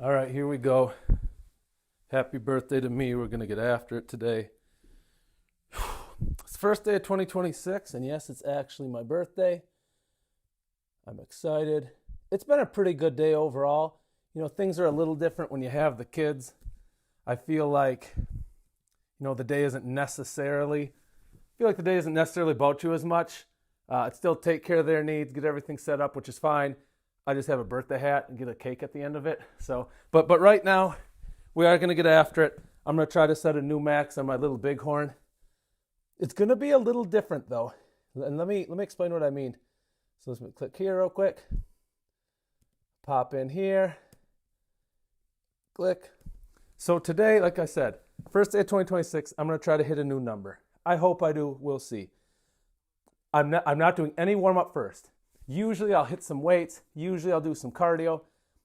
All right, here we go. Happy birthday to me. We're going to get after it today. It's the first day of 2026, and yes, it's actually my birthday. I'm excited. It's been a pretty good day overall. You know, things are a little different when you have the kids. I feel like, the day isn't necessarily about you as much. I'd still take care of their needs, get everything set up, which is fine. I just have a birthday hat and get a cake at the end of it. So, but right now, we are going to get after it. I'm going to try to set a new max on my little bighorn. It's going to be a little different though. And let me explain what I mean. So let's click here real quick. Pop in here. Click. So today, like I said, first day of 2026, I'm going to try to hit a new number. I hope I do. We'll see. I'm not doing any warm-up first. Usually I'll hit some weights. Usually I'll do some cardio.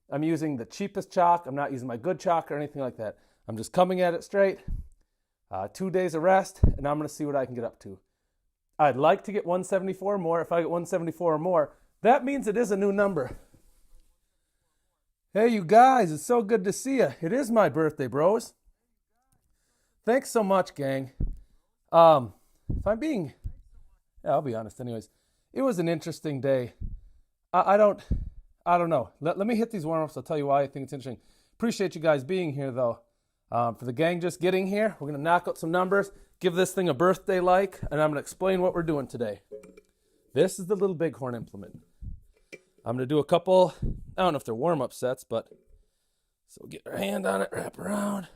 I'm using the cheapest chalk. I'm not using my good chalk or anything like that. I'm just coming at it straight. 2 days of rest, and I'm going to see what I can get up to. I'd like to get 174 or more. If I get 174 or more, that means it is a new number. Hey, you guys, it's so good to see you. It is my birthday, bros. Thanks so much, gang. I'll be honest anyways. It was an interesting day. I don't know. Let me hit these warm-ups. I'll tell you why I think it's interesting. Appreciate you guys being here, though. For the gang just getting here, we're going to knock out some numbers, give this thing a birthday like, and I'm going to explain what we're doing today. This is the little bighorn implement. I'm going to do a couple, I don't know if they're warm-up sets, but so get our hand on it, wrap around.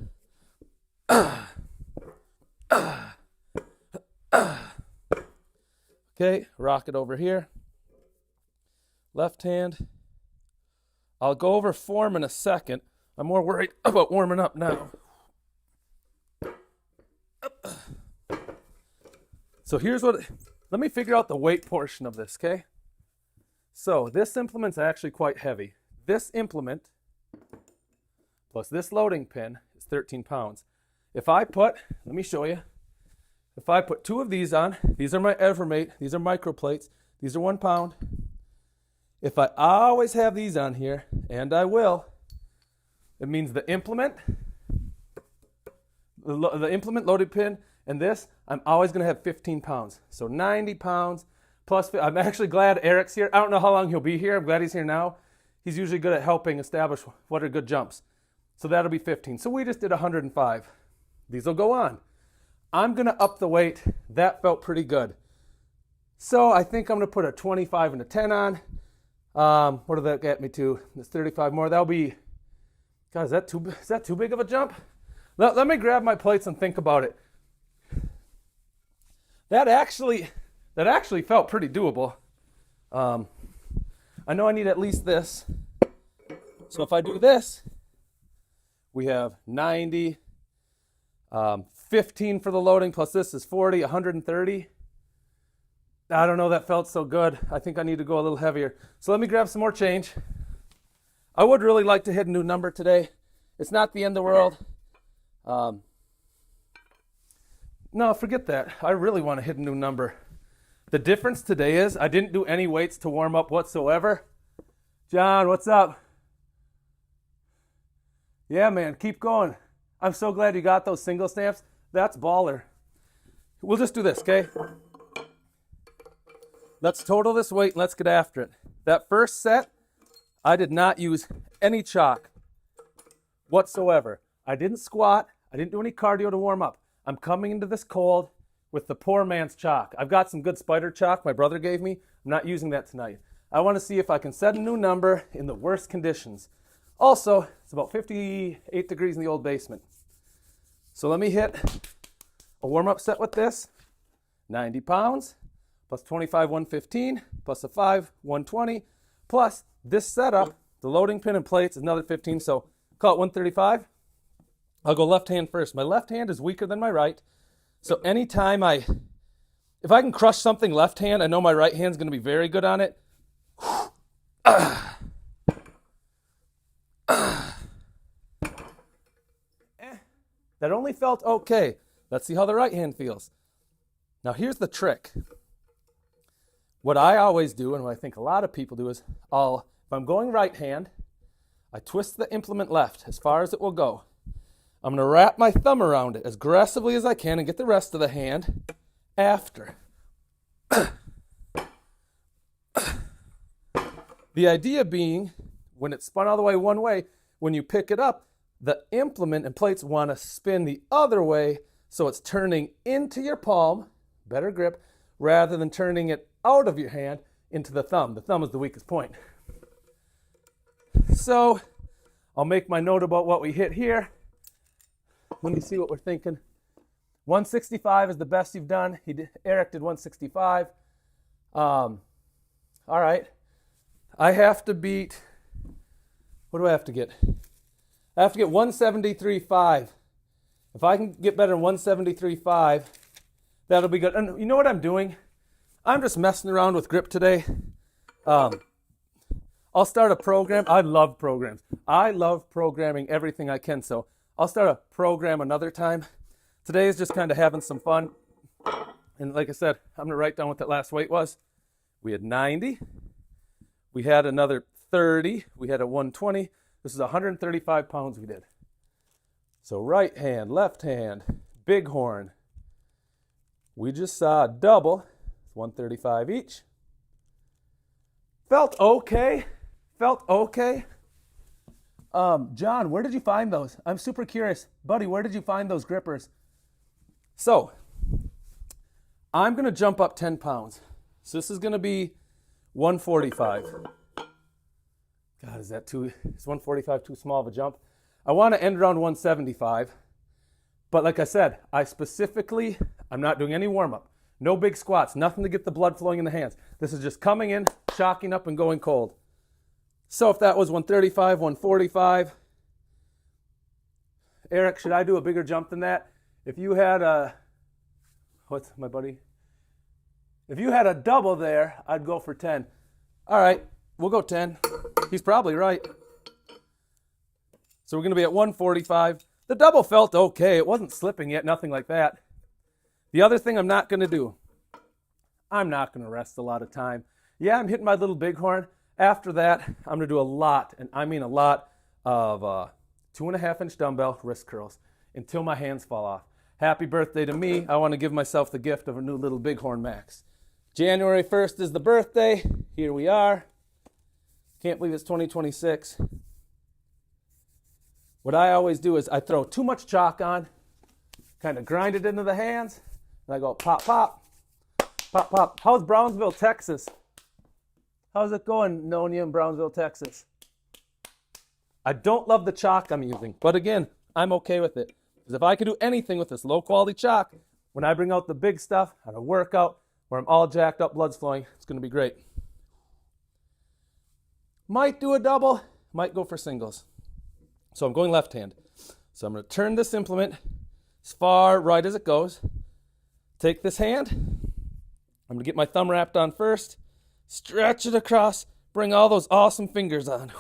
Okay, rock it over here. Left hand. I'll go over form in a second. I'm more worried about warming up now. So let me figure out the weight portion of this, okay? So this implement's actually quite heavy. This implement plus this loading pin is 13 pounds. Let me show you. If I put two of these on, these are my Evermate, these are microplates, these are 1 pound. If I always have these on here, and I will, it means the implement loaded pin, and this, I'm always going to have 15 pounds. So 90 pounds plus, I'm actually glad Eric's here. I don't know how long he'll be here. I'm glad he's here now. He's usually good at helping establish what are good jumps. So that'll be 15. So we just did 105. These will go on. I'm going to up the weight. That felt pretty good. So I think I'm going to put a 25 and a 10 on. What did that get me to? It's 35 more. That'll be, God, is that too big of a jump? Let me grab my plates and think about it. That actually felt pretty doable. I know I need at least this. So if I do this, we have 90, 15 for the loading, plus this is 40, 130. I don't know, that felt so good. I think I need to go a little heavier. So let me grab some more change. I would really like to hit a new number today. It's not the end of the world. No, forget that. I really want to hit a new number. The difference today is I didn't do any weights to warm up whatsoever. John, what's up? Yeah, man, keep going. I'm so glad you got those single stamps. That's baller. We'll just do this, okay? Let's total this weight and let's get after it. That first set, I did not use any chalk whatsoever. I didn't squat. I didn't do any cardio to warm up. I'm coming into this cold with the poor man's chalk. I've got some good spider chalk my brother gave me. I'm not using that tonight. I want to see if I can set a new number in the worst conditions. Also, it's about 58 degrees in the old basement. So let me hit a warm-up set with this. 90 pounds, plus 25, 115, plus a 5, 120, plus this setup, the loading pin and plates is another 15, so call it 135. I'll go left hand first. My left hand is weaker than my right, so anytime if I can crush something left hand, I know my right hand's going to be very good on it. That only felt okay. Let's see how the right hand feels. Now here's the trick. What I always do, and what I think a lot of people do, is if I'm going right hand, I twist the implement left as far as it will go. I'm going to wrap my thumb around it as aggressively as I can and get the rest of the hand after. The idea being, when it's spun all the way one way, when you pick it up, the implement and plates want to spin the other way so it's turning into your palm, better grip, rather than turning it out of your hand into the thumb. The thumb is the weakest point. So I'll make my note about what we hit here. Let me see what we're thinking. 165 is the best you've done. Eric did 165. All right. I have to beat, what do I have to get? I have to get 173.5. If I can get better than 173.5, that'll be good. And you know what I'm doing? I'm just messing around with grip today. I'll start a program. I love programs. I love programming everything I can. So I'll start a program another time. Today is just kind of having some fun. And like I said, I'm going to write down what that last weight was. We had 90. We had another 30. We had a 120. This is 135 pounds we did. So right hand, left hand, bighorn. We just saw a double. It's 135 each. Felt okay. Felt okay. John, where did you find those? I'm super curious. Buddy, where did you find those grippers? So, I'm going to jump up 10 pounds. So this is going to be 145. God, is 145 too small of a jump? I want to end around 175. But like I said, I'm not doing any warm-up. No big squats, nothing to get the blood flowing in the hands. This is just coming in, chalking up, and going cold. So if that was 135, 145, Eric, should I do a bigger jump than that? If you had what's my buddy? If you had a double there, I'd go for 10. All right, we'll go 10. He's probably right. So we're going to be at 145. The double felt okay. It wasn't slipping yet, nothing like that. The other thing I'm not going to do, I'm not going to rest a lot of time. Yeah, I'm hitting my little bighorn. After that, I'm going to do a lot, and I mean a lot, of 2.5-inch dumbbell wrist curls until my hands fall off. Happy birthday to me. I want to give myself the gift of a new little bighorn max. January 1st is the birthday. Here we are. Can't believe it's 2026. What I always do is I throw too much chalk on, kind of grind it into the hands, and I go pop, pop, pop, pop. How's Brownsville, Texas? How's it going, Nonia in Brownsville, Texas? I don't love the chalk I'm using, but again, I'm okay with it. Because if I could do anything with this low-quality chalk, when I bring out the big stuff at a workout where I'm all jacked up, blood's flowing, it's going to be great. Might do a double, might go for singles. So I'm going left hand. So I'm going to turn this implement as far right as it goes. Take this hand. I'm going to get my thumb wrapped on first. Stretch it across. Bring all those awesome fingers on.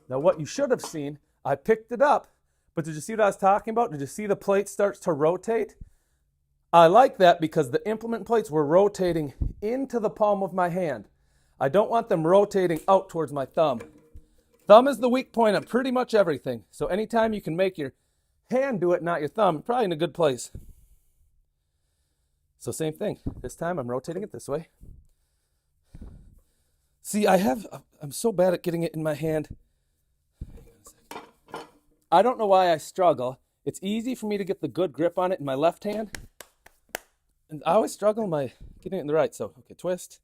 Now what you should have seen, I picked it up, but did you see what I was talking about? Did you see the plate starts to rotate? I like that because the implement plates were rotating into the palm of my hand. I don't want them rotating out towards my thumb. Thumb is the weak point of pretty much everything. So anytime you can make your hand do it, not your thumb, you're probably in a good place. So same thing. This time I'm rotating it this way. See, I'm so bad at getting it in my hand. I don't know why I struggle. It's easy for me to get the good grip on it in my left hand. And I always struggle getting it in the right. So, okay, twist.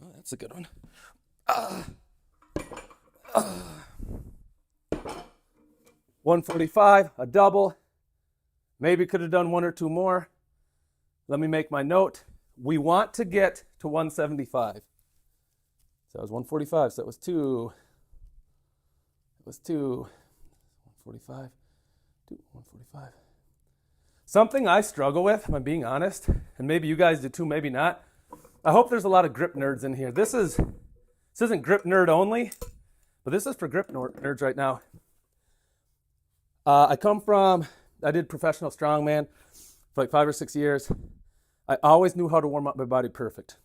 Oh, that's a good one. 145, a double. Maybe could have done one or two more. Let me make my note. We want to get to 175. So that was 145, so that was two. It was 145, 145. Something I struggle with, if I'm being honest, and maybe you guys do too, maybe not. I hope there's a lot of grip nerds in here. This isn't grip nerd only, but this is for grip nerds right now. I did professional strongman for like 5 or 6 years. I always knew how to warm up my body perfect.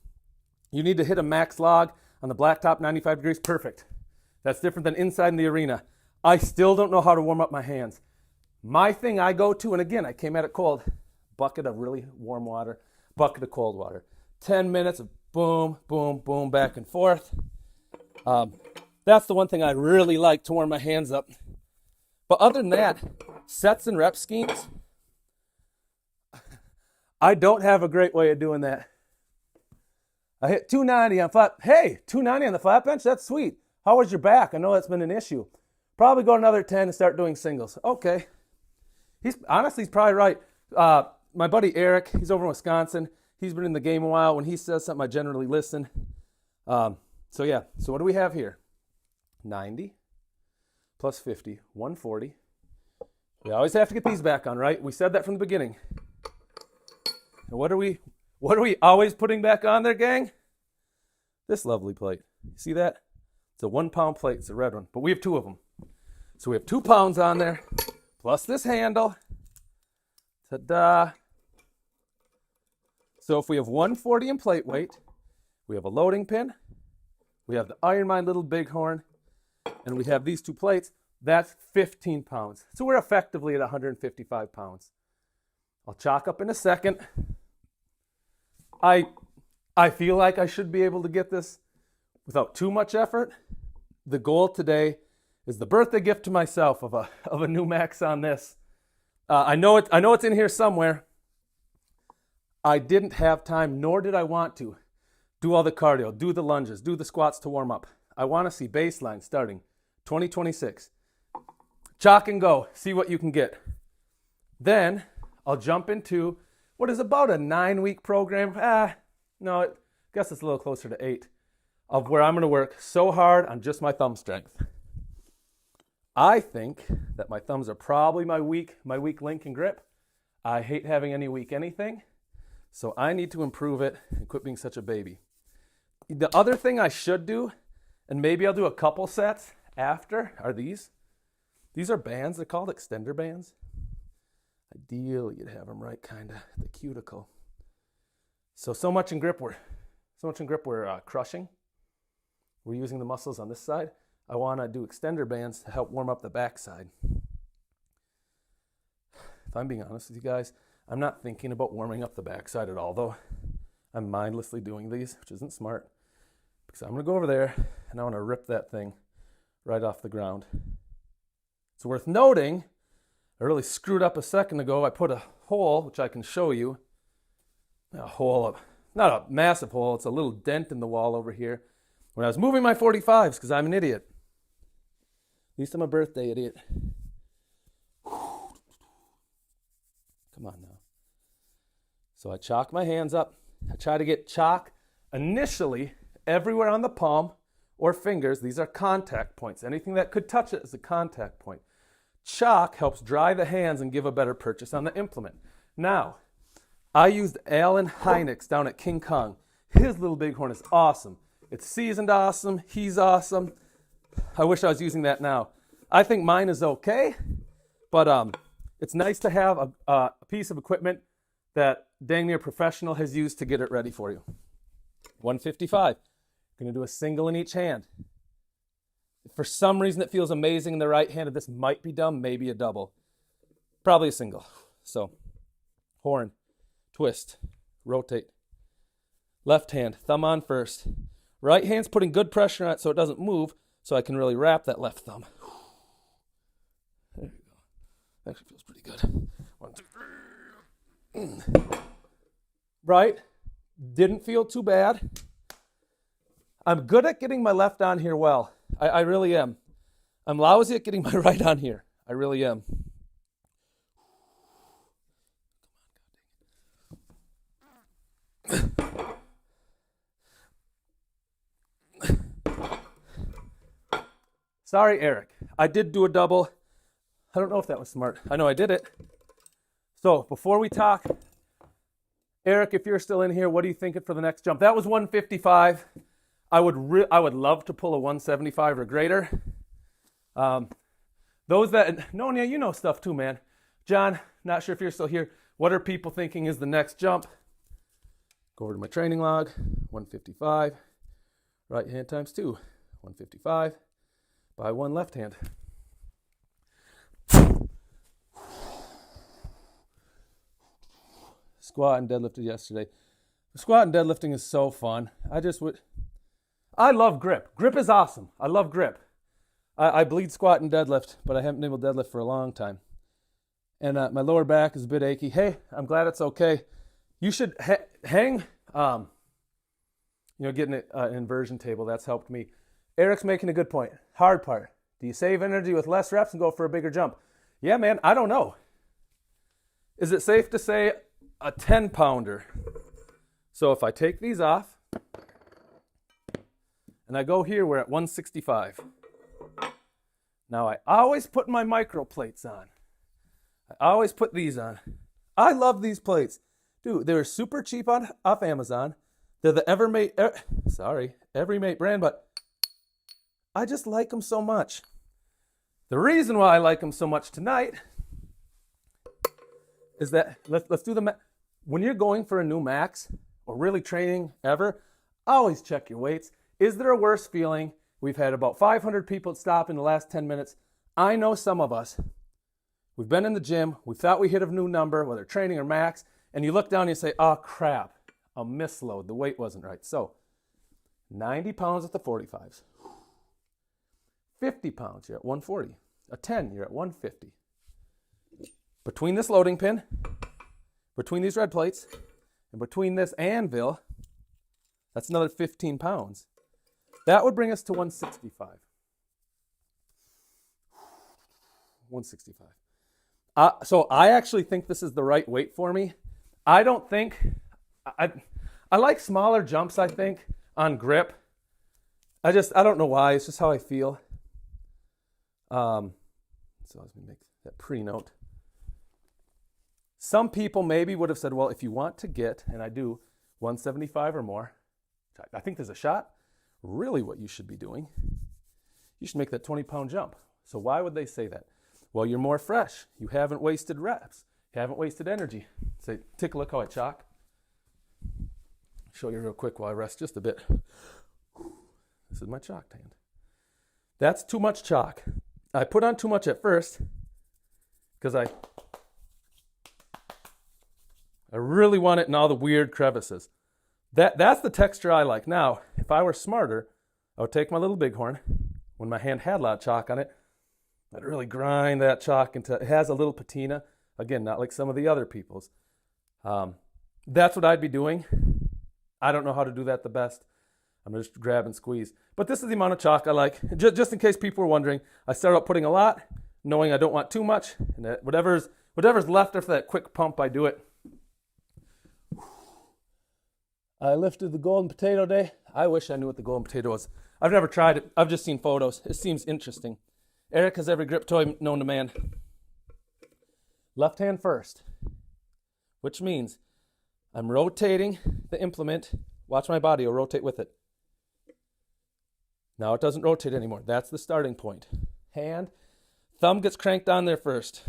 You need to hit a max log on the blacktop 95 degrees, perfect. That's different than inside in the arena. I still don't know how to warm up my hands. My thing I go to, and again, I came at it cold, bucket of really warm water, bucket of cold water. 10 minutes of boom, boom, boom, back and forth. That's the one thing I really like to warm my hands up. But other than that, sets and rep schemes, I don't have a great way of doing that. I hit 290 on flat. Hey, 290 on the flat bench? That's sweet. How was your back? I know that's been an issue. Probably go another 10 and start doing singles. Okay. He's probably right. My buddy Eric, he's over in Wisconsin. He's been in the game a while. When he says something, I generally listen. So what do we have here? 90 plus 50, 140. We always have to get these back on, right? We said that from the beginning. And what are we always putting back on there, gang? This lovely plate. You see that? It's a 1 pound plate. It's a red one, but we have 2 of them. So we have 2 pounds on there, plus this handle. Ta-da. So if we have 140 in plate weight, we have a loading pin, we have the Iron Mind Little Bighorn, and we have these 2 plates. That's 15 pounds. So we're effectively at 155 pounds. I'll chalk up in a second. I feel like I should be able to get this without too much effort. The goal today is the birthday gift to myself of a new max on this. I know it's in here somewhere. I didn't have time, nor did I want to do all the cardio, do the lunges, do the squats to warm up. I want to see baseline starting 2026. Chalk and go, see what you can get. Then I'll jump into what is about a 9-week program. No, I guess it's a little closer to 8, of where I'm going to work so hard on just my thumb strength. I think that my thumbs are probably my weak link and grip. I hate having any weak anything, so I need to improve it and quit being such a baby. The other thing I should do, and maybe I'll do a couple sets after, are these. These are bands. They're called extender bands. Ideally, you'd have them right kind of the cuticle. So much in grip we're crushing. We're using the muscles on this side. I want to do extender bands to help warm up the backside. If I'm being honest with you guys, I'm not thinking about warming up the backside at all, though. I'm mindlessly doing these, which isn't smart, because I'm going to go over there and I want to rip that thing right off the ground. It's worth noting, I really screwed up a second ago. I put a hole, which I can show you. A hole, not a massive hole, it's a little dent in the wall over here. When I was moving my 45s, because I'm an idiot. At least I'm a birthday idiot. Come on now. So I chalk my hands up. I try to get chalk initially everywhere on the palm or fingers. These are contact points. Anything that could touch it is a contact point. Chalk helps dry the hands and give a better purchase on the implement. Now, I used Alan Hynix down at King Kong. His Little Bighorn is awesome. It's seasoned awesome. He's awesome. I wish I was using that now. I think mine is okay, but it's nice to have a piece of equipment that dang near professional has used to get it ready for you. 155. Going to do a single in each hand. If for some reason it feels amazing in the right hand, this might be dumb, maybe a double. Probably a single. So, horn, twist, rotate. Left hand, thumb on first. Right hand's putting good pressure on it so it doesn't move, so I can really wrap that left thumb. There you go. Actually feels pretty good. 1, 2, 3. Right. Didn't feel too bad. I'm good at getting my left on here well. I really am. I'm lousy at getting my right on here. I really am. Sorry, Eric. I did do a double. I don't know if that was smart. I know I did it. So before we talk, Eric, if you're still in here, what are you thinking for the next jump? That was 155. I would love to pull a 175 or greater. Those that, Nonia, you know stuff too, man. John, not sure if you're still here. What are people thinking is the next jump? Go over to my training log, 155. Right hand times 2, 155. By 1 left hand. Squat and deadlifted yesterday. Squat and deadlifting is so fun. I love grip. Grip is awesome. I love grip. I bleed squat and deadlift, but I haven't been able to deadlift for a long time. And my lower back is a bit achy. Hey, I'm glad it's okay. You should hang, getting an inversion table. That's helped me. Eric's making a good point. Hard part. Do you save energy with less reps and go for a bigger jump? Yeah, man, I don't know. Is it safe to say a 10-pounder? So if I take these off and I go here, we're at 165. Now I always put my micro plates on. I always put these on. I love these plates. Dude, they're super cheap off Amazon. They're the Everymate brand, but I just like them so much. The reason why I like them so much tonight is that, let's do the when you're going for a new max or really training ever, always check your weights. Is there a worse feeling? We've had about 500 people stop in the last 10 minutes. I know some of us, we've been in the gym, we thought we hit a new number, whether training or max, and you look down and you say, oh crap, a misload, the weight wasn't right. So 90 pounds at the 45s. 50 pounds, you're at 140. A 10, you're at 150. Between this loading pin, between these red plates, and between this anvil, that's another 15 pounds. That would bring us to 165. 165. So I actually think this is the right weight for me. I don't think, I like smaller jumps, I think, on grip. I don't know why, it's just how I feel. So let me make that pre-note. Some people maybe would have said, well, if you want to get, and I do, 175 or more, I think there's a shot. Really what you should be doing, you should make that 20-pound jump. So why would they say that? Well, you're more fresh. You haven't wasted reps. You haven't wasted energy. Say, take a look how I chalk. Show you real quick while I rest just a bit. This is my chalked hand. That's too much chalk. I put on too much at first because I really want it in all the weird crevices. That's the texture I like. Now, if I were smarter, I would take my little bighorn. When my hand had a lot of chalk on it, I'd really grind that chalk until it has a little patina. Again, not like some of the other people's. That's what I'd be doing. I don't know how to do that the best. I'm going to just grab and squeeze. But this is the amount of chalk I like. Just in case people were wondering, I started out putting a lot, knowing I don't want too much. And that whatever's left after that quick pump, I do it. I lifted the golden potato day. I wish I knew what the golden potato was. I've never tried it. I've just seen photos. It seems interesting. Eric has every grip toy known to man. Left hand first, which means I'm rotating the implement. Watch my body, I'll rotate with it. Now it doesn't rotate anymore. That's the starting point. Hand, thumb gets cranked on there first.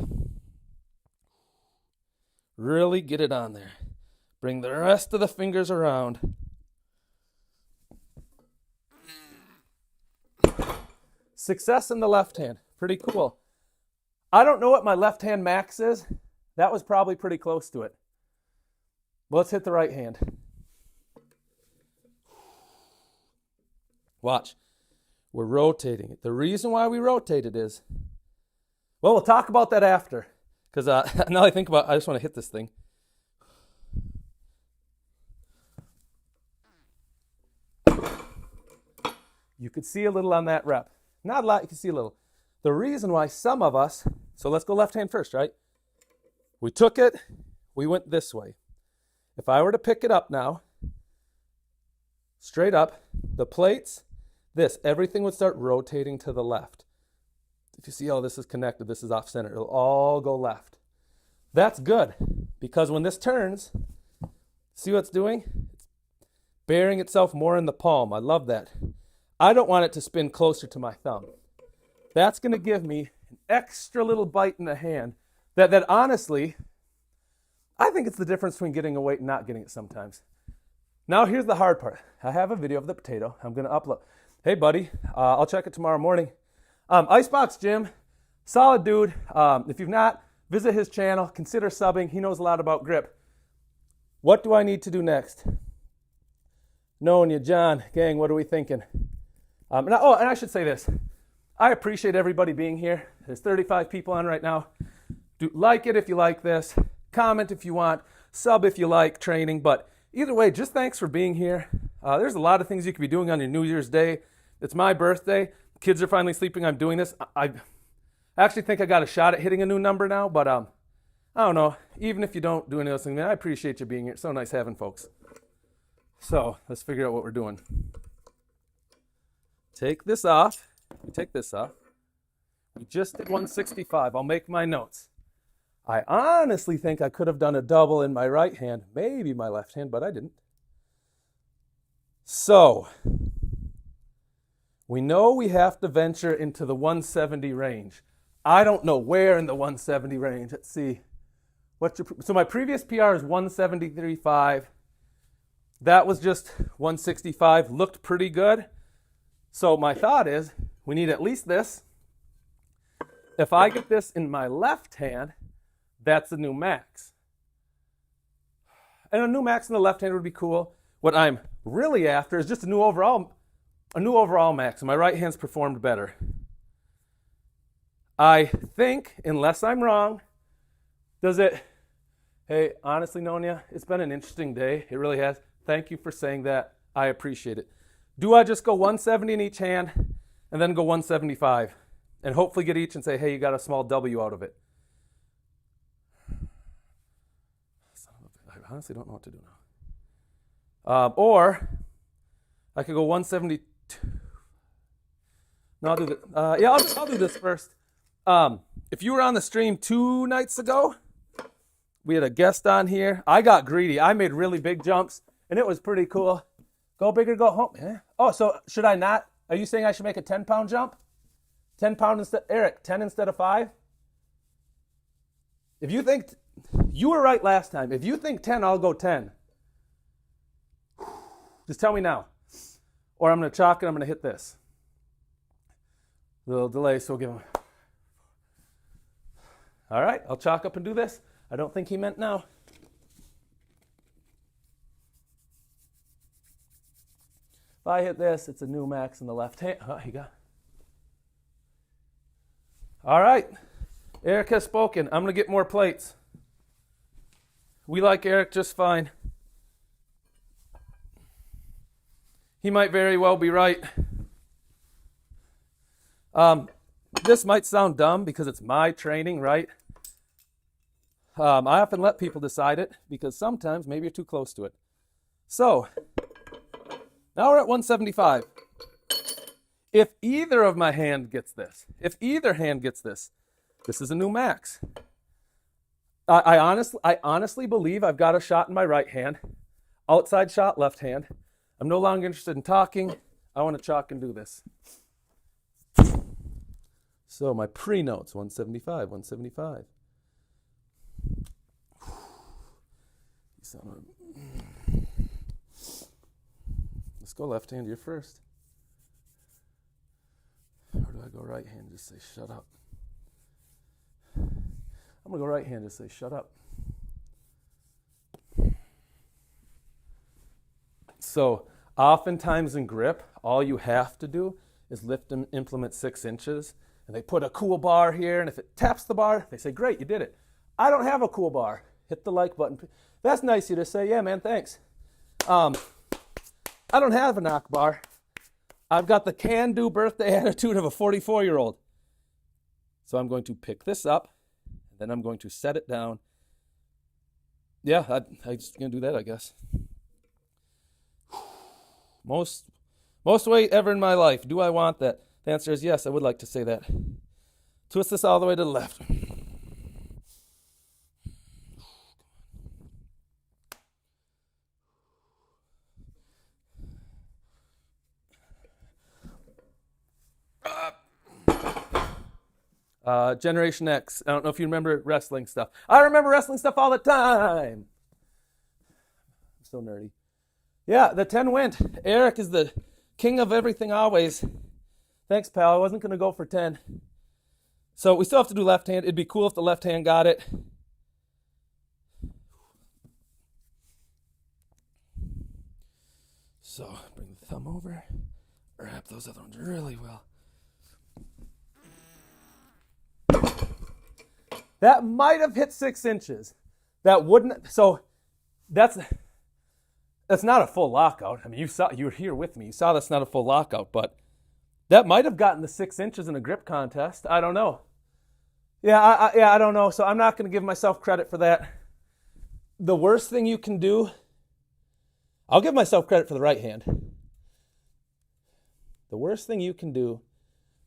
Really get it on there. Bring the rest of the fingers around. Success in the left hand. Pretty cool. I don't know what my left hand max is. That was probably pretty close to it. But let's hit the right hand. Watch. We're rotating it. The reason why we rotate it is, well, we'll talk about that after. Because now I think about it, I just want to hit this thing. You could see a little on that rep. Not a lot, you can see a little. The reason why some of us, so let's go left hand first, right? We took it, we went this way. If I were to pick it up now, straight up, the plates, everything would start rotating to the left. If you see how this is connected, this is off center, it'll all go left. That's good, because when this turns, see what it's doing? It's bearing itself more in the palm. I love that. I don't want it to spin closer to my thumb. That's going to give me an extra little bite in the hand that honestly, I think it's the difference between getting a weight and not getting it sometimes. Now here's the hard part. I have a video of the potato. I'm going to upload. Hey, buddy, I'll check it tomorrow morning. Icebox Jim, solid dude. If you've not, visit his channel. Consider subbing. He knows a lot about grip. What do I need to do next? Knowing you, John, gang, what are we thinking? And I should say this. I appreciate everybody being here. There's 35 people on right now. Do like it if you like this. Comment if you want. Sub if you like training. But either way, just thanks for being here. There's a lot of things you could be doing on your New Year's Day. It's my birthday. Kids are finally sleeping. I'm doing this. I actually think I got a shot at hitting a new number now. But I don't know. Even if you don't do any of those things, man, I appreciate you being here. It's so nice having folks. So let's figure out what we're doing. Take this off. Take this off. We just did 165. I'll make my notes. I honestly think I could have done a double in my right hand, maybe my left hand, but I didn't. So, we know we have to venture into the 170 range. I don't know where in the 170 range. Let's see. So my previous PR is 173.5. That was just 165. Looked pretty good. So my thought is we need at least this. If I get this in my left hand, that's a new max. And a new max in the left hand would be cool. What I'm really after is just a new overall max. My right hand's performed better. I think, unless I'm wrong, hey, honestly, Nonya, it's been an interesting day. It really has. Thank you for saying that. I appreciate it. Do I just go 170 in each hand and then go 175 and hopefully get each and say, hey, you got a small W out of it? I honestly don't know what to do now. Or I could go 172. No, I'll do this. I'll do this first. If you were on the stream 2 nights ago, we had a guest on here. I got greedy. I made really big jumps, and it was pretty cool. Go big or go home. Yeah. Oh, so should I not? Are you saying I should make a 10-pound jump? 10 pound instead, Eric, 10 instead of 5? If you think, you were right last time. If you think 10, I'll go 10. Just tell me now. Or I'm going to chalk and I'm going to hit this. A little delay, so we'll give him. All right, I'll chalk up and do this. I don't think he meant now. If I hit this, it's a new max in the left hand. Oh, you got. All right, Eric has spoken. I'm going to get more plates. We like Eric just fine. He might very well be right. This might sound dumb because it's my training, right? I often let people decide it because sometimes maybe you're too close to it. So, now we're at 175. If either of my hand gets this, this is a new max. I honestly believe I've got a shot in my right hand, outside shot left hand. I'm no longer interested in talking. I want to chalk and do this. So my pre-notes, 175, 175. Let's go left hand, you're first. Or do I go right hand and just say, shut up? I'm going to go right hand and say, shut up. So oftentimes in grip, all you have to do is lift and implement 6 inches. And they put a cool bar here, and if it taps the bar, they say, great, you did it. I don't have a cool bar. Hit the like button. That's nice of you to say, yeah, man, thanks. I don't have a knock bar. I've got the can-do birthday attitude of a 44-year-old. So I'm going to pick this up, and then I'm going to set it down. Yeah, I'm just going to do that, I guess. Most weight ever in my life. Do I want that? The answer is yes, I would like to say that. Twist this all the way to the left. Generation X. I don't know if you remember wrestling stuff. I remember wrestling stuff all the time. I'm so nerdy. Yeah, the 10 went. Eric is the king of everything always. Thanks, pal. I wasn't going to go for 10. So we still have to do left hand. It'd be cool if the left hand got it. So bring the thumb over. Wrap those other ones really well. That might have hit 6 inches. That wouldn't. So that's not a full lockout. I mean, you were here with me. You saw that's not a full lockout, but that might have gotten the 6 inches in a grip contest. I don't know. Yeah, I don't know. So I'm not going to give myself credit for that. The worst thing you can do, I'll give myself credit for the right hand. The worst thing you can do,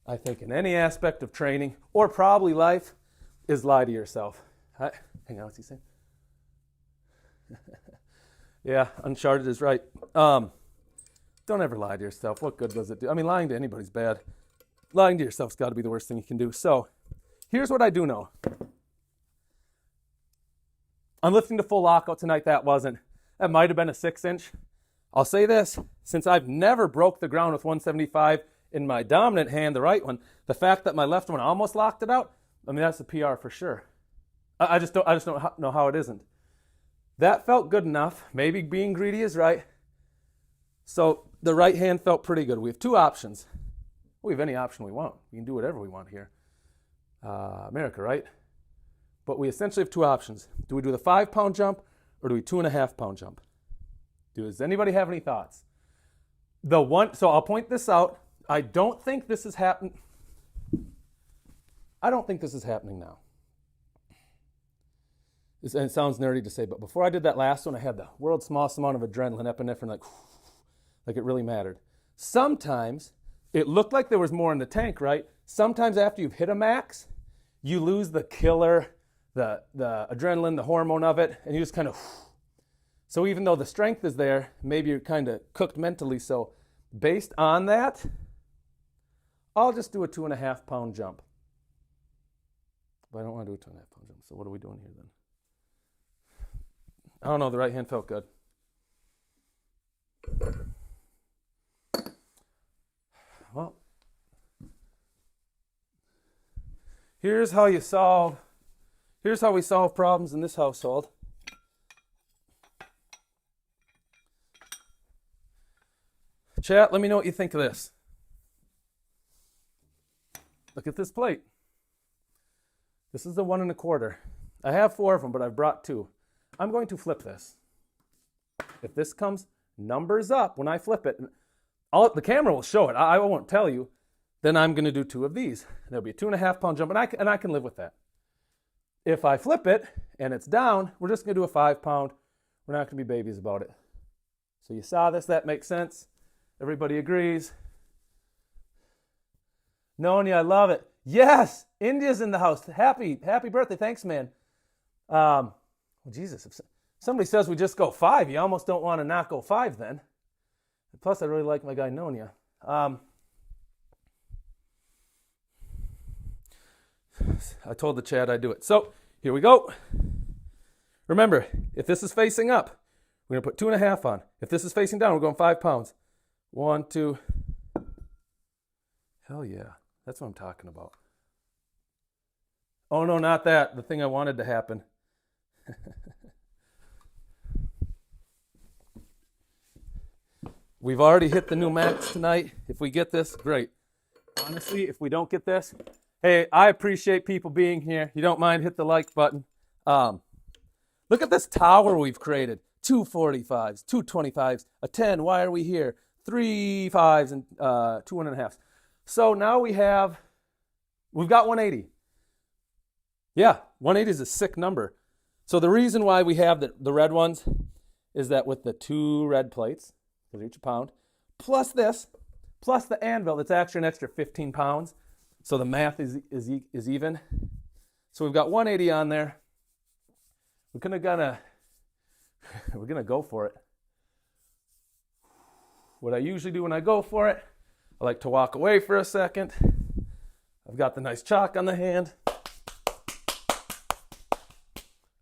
I think, in any aspect of training or probably life, is lie to yourself. Hang on, what's he saying? Yeah, Uncharted is right. Don't ever lie to yourself. What good does it do? I mean, lying to anybody's bad. Lying to yourself's got to be the worst thing you can do. So, here's what I do know. I'm lifting to full lockout tonight. That might have been a 6-inch. I'll say this, since I've never broke the ground with 175 in my dominant hand, the right one, the fact that my left one almost locked it out, I mean, that's a PR for sure. I just don't know how it isn't. That felt good enough. Maybe being greedy is right. So the right hand felt pretty good. We have 2 options. We have any option we want. We can do whatever we want here. America, right? But we essentially have 2 options. Do we do the 5-pound jump or do we 2.5-pound jump? Does anybody have any thoughts? So I'll point this out. I don't think this is happening. I don't think this is happening now. And it sounds nerdy to say, but before I did that last one, I had the world's smallest amount of adrenaline, epinephrine, like it really mattered. Sometimes it looked like there was more in the tank, right? Sometimes after you've hit a max, you lose the killer, the adrenaline, the hormone of it, and you just kind of. So even though the strength is there, maybe you're kind of cooked mentally. So based on that, I'll just do a 2.5-pound jump. But I don't want to do a 2.5-pound jump. So what are we doing here then? I don't know. The right hand felt good. Well, here's how we solve problems in this household. Chat, let me know what you think of this. Look at this plate. This is the 1 1/4. I have 4 of them, but I've brought 2. I'm going to flip this. If this comes numbers up when I flip it, the camera will show it. I won't tell you. Then I'm going to do 2 of these. There'll be a 2.5-pound jump, and I can live with that. If I flip it and it's down, we're just going to do a 5-pound. We're not going to be babies about it. So you saw this. That makes sense. Everybody agrees. Noni, I love it. Yes, India's in the house. Happy birthday. Thanks, man. Well, Jesus, if somebody says we just go 5, you almost don't want to not go 5 then. Plus, I really like my guy Nonia. I told the chat I'd do it. So, here we go. Remember, if this is facing up, we're going to put 2.5 on. If this is facing down, we're going 5 pounds. 1, 2. Hell yeah. That's what I'm talking about. Oh, no, not that. The thing I wanted to happen. We've already hit the new max tonight. If we get this, great. Honestly, if we don't get this, hey, I appreciate people being here. You don't mind, hit the like button. Look at this tower we've created. 2 45s, 2 25s, a 10. Why are we here? 3 5s and 2 1.5s. So now we've got 180. Yeah, 180 is a sick number. So the reason why we have the red ones is that with the 2 red plates, because each a pound, plus this, plus the anvil, that's actually an extra 15 pounds. So the math is even. So we've got 180 on there. We're gonna go for it. What I usually do when I go for it, I like to walk away for a second. I've got the nice chalk on the hand.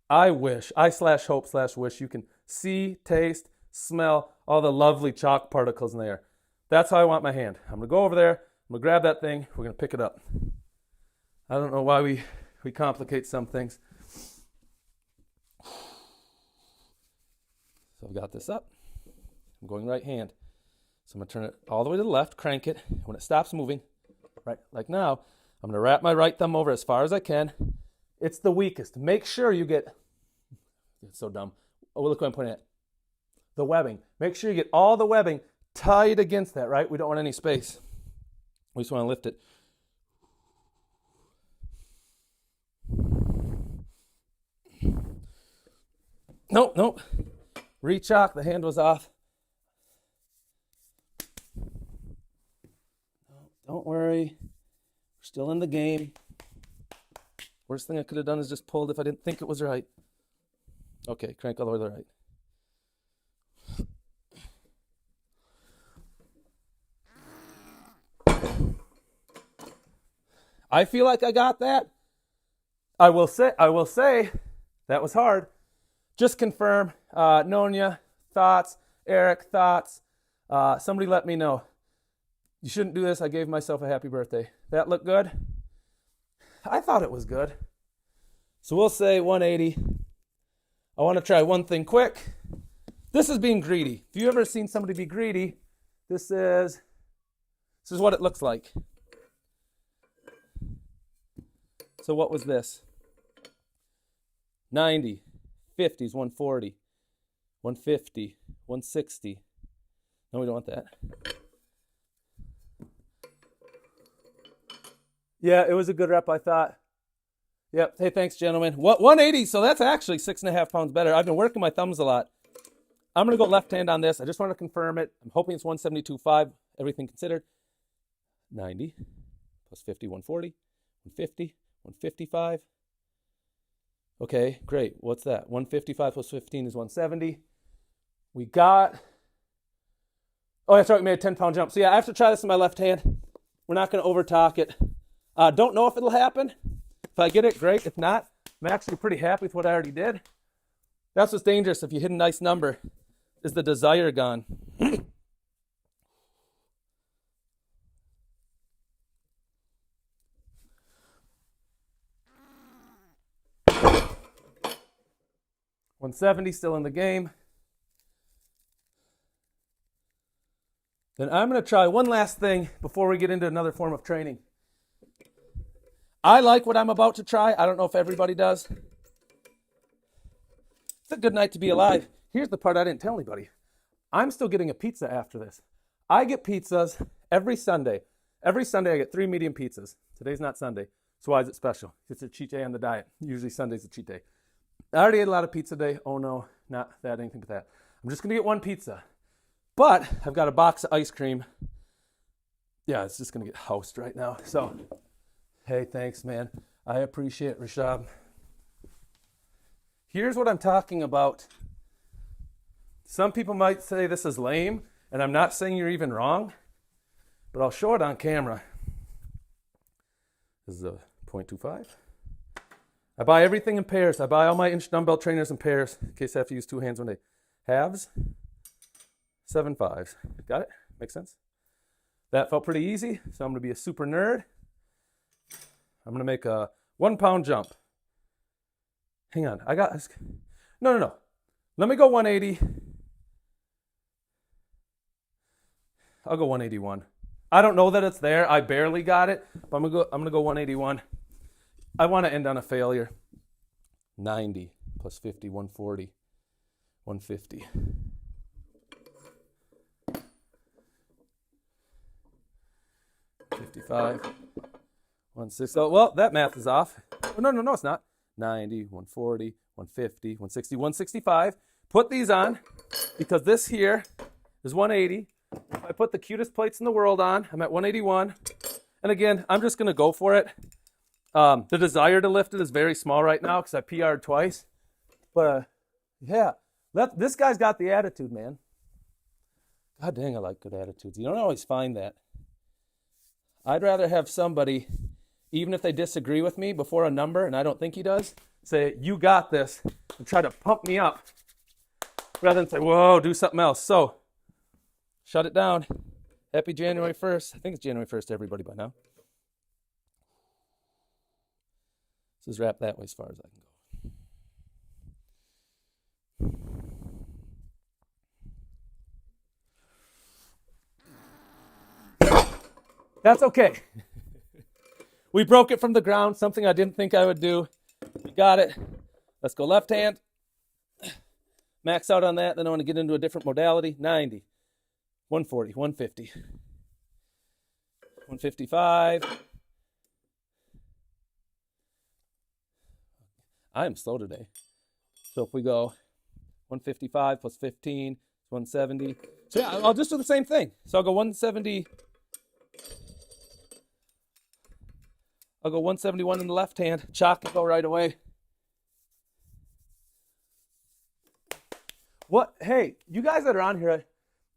I wish you can see, taste, smell all the lovely chalk particles in there. That's how I want my hand. I'm going to go over there. I'm going to grab that thing. We're going to pick it up. I don't know why we complicate some things. So I've got this up. I'm going right hand. So I'm going to turn it all the way to the left, crank it. When it stops moving, right, like now, I'm going to wrap my right thumb over as far as I can. It's the weakest. Make sure you get, it's so dumb. Oh, look what I'm pointing at. The webbing. Make sure you get all the webbing tight against that, right? We don't want any space. We just want to lift it. Nope. Re-chalk. The hand was off. Don't worry. We're still in the game. Worst thing I could have done is just pulled if I didn't think it was right. Okay, crank all the way to the right. I feel like I got that. I will say that was hard. Just confirm. Nonya, thoughts. Eric, thoughts. Somebody let me know. You shouldn't do this. I gave myself a happy birthday. That looked good? I thought it was good. So we'll say 180. I want to try one thing quick. This is being greedy. If you've ever seen somebody be greedy, this is what it looks like. So what was this? 90, 50s, 140, 150, 160. No, we don't want that. Yeah, it was a good rep, I thought. Yep. Hey, thanks, gentlemen. 180, so that's actually 6.5 pounds better. I've been working my thumbs a lot. I'm going to go left hand on this. I just want to confirm it. I'm hoping it's 172.5, everything considered. 90 plus 50, 140, 150, 155. Okay, great. What's that? 155 plus 15 is 170. We got... Oh, that's right. We made a 10-pound jump. So, yeah, I have to try this in my left hand. We're not going to over-talk it. Don't know if it'll happen. If I get it, great. If not, I'm actually pretty happy with what I already did. That's what's dangerous. If you hit a nice number, is the desire gone? 170 still in the game. Then I'm going to try one last thing before we get into another form of training. I like what I'm about to try. I don't know if everybody does. It's a good night to be alive. Here's the part I didn't tell anybody. I'm still getting a pizza after this. I get pizzas every Sunday. Every Sunday I get 3 medium pizzas. Today's not Sunday. So why is it special? It's a cheat day on the diet. Usually Sunday's a cheat day. I already ate a lot of pizza today. Oh no, not that, anything but that. I'm just going to get one pizza. But I've got a box of ice cream. Yeah, it's just going to get housed right now. So, hey, thanks, man. I appreciate it, Rashab. Here's what I'm talking about. Some people might say this is lame, and I'm not saying you're even wrong, but I'll show it on camera. This is a 0.25. I buy everything in pairs. I buy all my inch dumbbell trainers in pairs in case I have to use 2 hands one day. Halves, 7 5s. Got it? Makes sense? That felt pretty easy, so I'm going to be a super nerd. I'm going to make a 1 pound jump. Hang on. I got... No. Let me go 180. I'll go 181. I don't know that it's there. I barely got it, but I'm going to go 181. I want to end on a failure. 90 plus 50, 140, 150. 55, 160. Oh, well, that math is off. Oh, no, it's not. 90, 140, 150, 160, 165. Put these on because this here is 180. If I put the cutest plates in the world on, I'm at 181. And again, I'm just going to go for it. The desire to lift it is very small right now because I PR'd twice. But, yeah, this guy's got the attitude, man. God dang, I like good attitudes. You don't always find that. I'd rather have somebody, even if they disagree with me before a number, and I don't think he does, say, you got this, and try to pump me up, rather than say, whoa, do something else. So shut it down. Happy January 1st. I think it's January 1st to everybody by now. This is wrapped that way as far as I can go. That's okay. We broke it from the ground, something I didn't think I would do. We got it. Let's go left hand. Max out on that. Then I want to get into a different modality. 90, 140, 150, 155. I am slow today. So if we go 155 plus 15, 170. So yeah, I'll just do the same thing. So I'll go 170. I'll go 171 in the left hand. Chalk and go right away. What? Hey, you guys that are on here,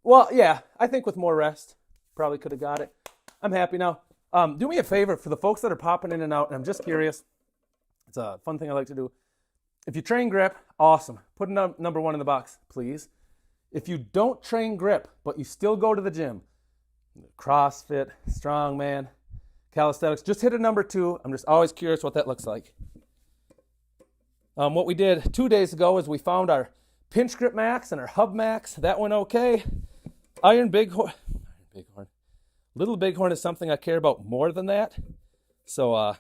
well, yeah, I think with more rest, probably could have got it. I'm happy now. Do me a favor for the folks that are popping in and out, and I'm just curious. It's a fun thing I like to do. If you train grip, awesome. Put number 1 in the box, please. If you don't train grip, but you still go to the gym, CrossFit, strongman, calisthenics, just hit a number 2. I'm just always curious what that looks like. What we did 2 days ago is we found our pinch grip max and our hub max. That went okay. Iron bighorn. Little bighorn is something I care about more than that. So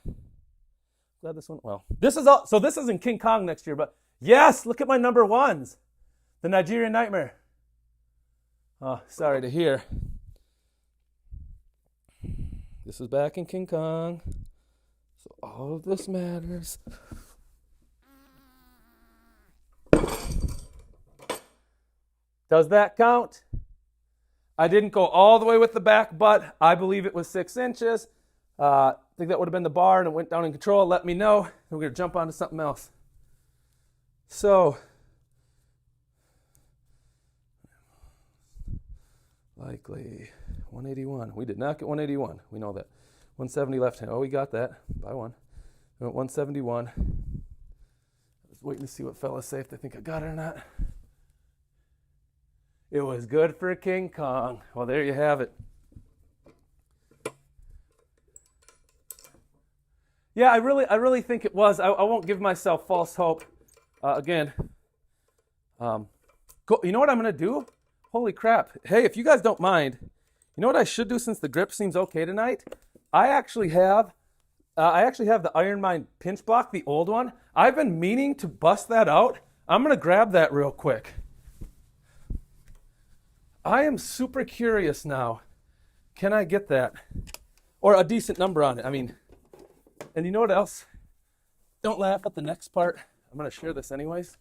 glad this went well. This is all. So this is in King Kong next year. But yes, look at my number 1s. The Nigerian Nightmare. Oh, sorry to hear. This is back in King Kong. So all of this matters. Does that count? I didn't go all the way with the back butt. I believe it was 6 inches. I think that would have been the bar, and it went down in control. Let me know. We're going to jump on to something else. So, likely 181. We did not get 181. We know that. 170 left hand. Oh, we got that by 1. We went 171. I was waiting to see what fellas say if they think I got it or not. It was good for King Kong. Well, there you have it. Yeah, I really think it was. I won't give myself false hope. Again, cool. You know what I'm going to do? Holy crap. Hey, if you guys don't mind, you know what I should do since the grip seems okay tonight? I actually have the Iron Mind pinch block, the old one. I've been meaning to bust that out. I'm going to grab that real quick. I am super curious now. Can I get that? Or a decent number on it. I mean, and you know what else? Don't laugh at the next part. I'm going to share this anyways.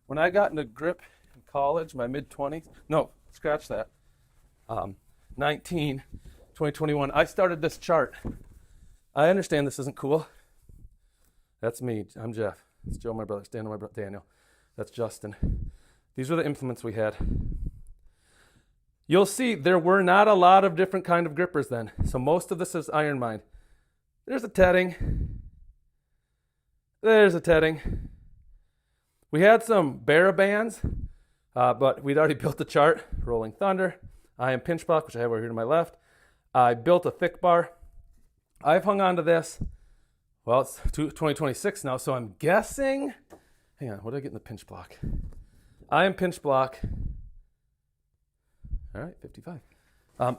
When I got into grip in college, my mid-20s, no, scratch that, 2021, I started this chart. I understand this isn't cool. That's me. I'm Jeff. It's Joe, my brother. Stan, my brother. Daniel. That's Justin. These are the implements we had. You'll see there were not a lot of different kind of grippers then. So most of this is Iron Mind. There's a tetting. There's a tetting. We had some Barra bands, but we'd already built the chart. Rolling Thunder. I am pinch block, which I have over here to my left. I built a thick bar. I've hung on to this. Well, it's 2026 now, so I'm guessing. Hang on, what did I get in the pinch block? I am pinch block. All right, 55.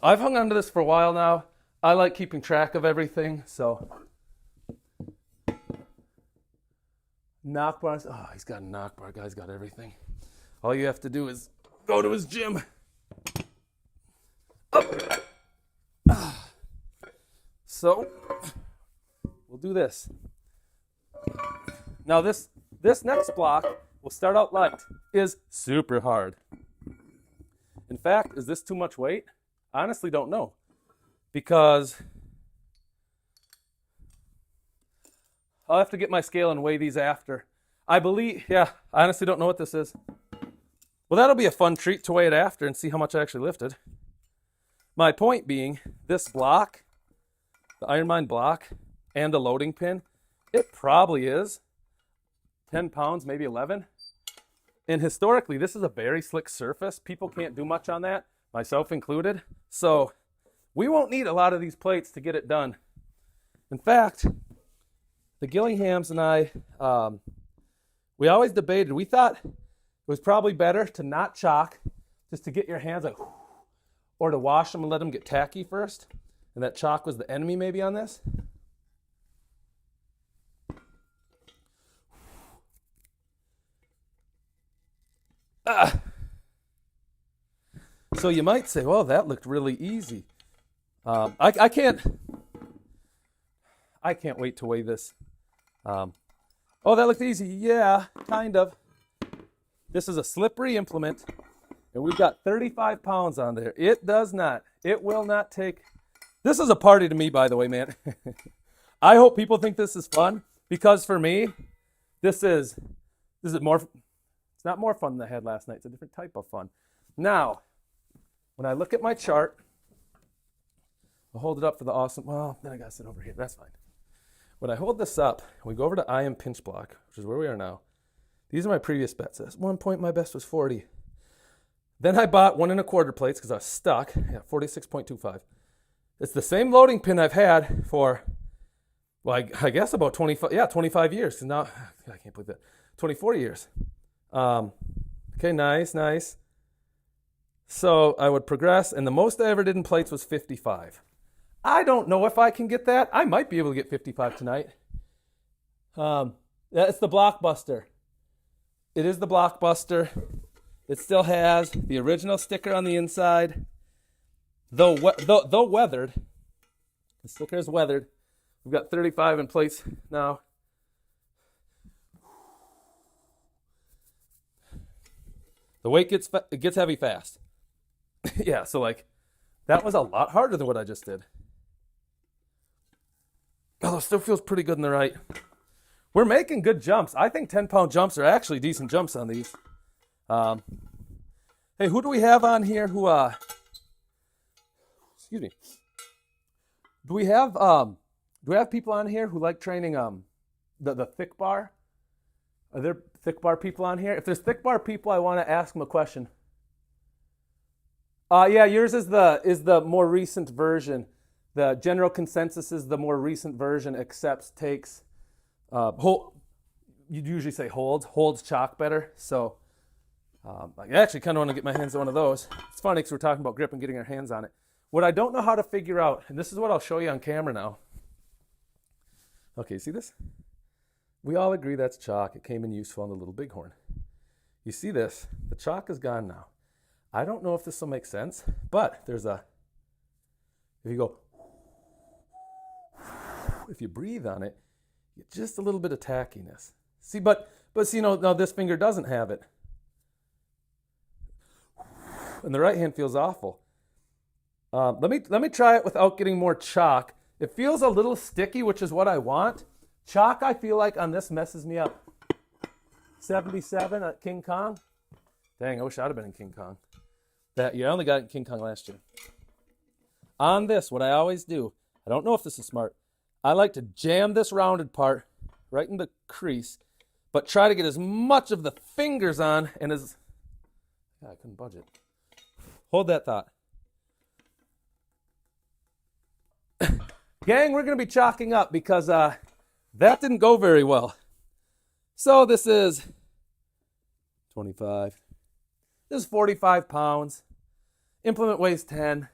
I've hung on to this for a while now. I like keeping track of everything, so. Knock bars. Oh, he's got a knock bar. Guy's got everything. All you have to do is go to his gym. Up. So, we'll do this. Now this next block will start out light. Is super hard. In fact, is this too much weight? I honestly don't know. Because I'll have to get my scale and weigh these after. I honestly don't know what this is. Well, that'll be a fun treat to weigh it after and see how much I actually lifted. My point being, this block, the Iron Mind block, and the loading pin, it probably is 10 pounds, maybe 11. And historically, this is a very slick surface. People can't do much on that. myself included. So we won't need a lot of these plates to get it done. In fact, the Gillinghams and I, we always debated. We thought it was probably better to not chalk, just to get your hands like, or to wash them and let them get tacky first. And that chalk was the enemy maybe on this. So you might say, well, that looked really easy. I can't wait to weigh this. Oh, that looked easy. Yeah, kind of. This is a slippery implement, and we've got 35 pounds on there. It does not. It will not take. This is a party to me, by the way, man. I hope people think this is fun, because for me, this is more. It's not more fun than I had last night. It's a different type of fun. Now, when I look at my chart, I'll hold it up for the awesome. Well, then I got to sit over here. That's fine. When I hold this up, we go over to IM pinch block, which is where we are now. These are my previous bets. At one point, my best was 40. Then I bought 1 1/4 plates because I was stuck. Yeah, 46.25. It's the same loading pin I've had for, well, I guess about 25 years. Now, I can't believe that. 24 years. Okay, nice. So I would progress, and the most I ever did in plates was 55. I don't know if I can get that. I might be able to get 55 tonight. That's the Blockbuster. It is the Blockbuster. It still has the original sticker on the inside. Though weathered, the sticker is weathered. We've got 35 in plates now. The weight gets heavy fast. Yeah, so like that was a lot harder than what I just did. Although it still feels pretty good in the right. We're making good jumps. I think 10-pound jumps are actually decent jumps on these. Hey, who do we have on here who excuse me. Do we have people on here who like training the thick bar? Are there thick bar people on here? If there's thick bar people, I want to ask them a question. Yeah, yours is the more recent version. The general consensus is the more recent version accepts, takes, you'd usually say holds chalk better. So I actually kind of want to get my hands on one of those. It's funny because we're talking about grip and getting our hands on it. What I don't know how to figure out, and this is what I'll show you on camera now. Okay, see this? We all agree that's chalk. It came in useful on the Little Bighorn. You see this? The chalk is gone now. I don't know if this will make sense, but if you go, if you breathe on it, you get just a little bit of tackiness. See, but see, now this finger doesn't have it. And the right hand feels awful. Let me try it without getting more chalk. It feels a little sticky, which is what I want. Chalk, I feel like on this messes me up. 77 at King Kong. Dang, I wish I'd have been in King Kong. I only got it in King Kong last year. On this, what I always do, I don't know if this is smart, I like to jam this rounded part right in the crease, but try to get as much of the fingers on and as... I couldn't budge it. Hold that thought. Gang, we're going to be chalking up because that didn't go very well. So this is 25. This is 45 pounds. Implement weighs 10.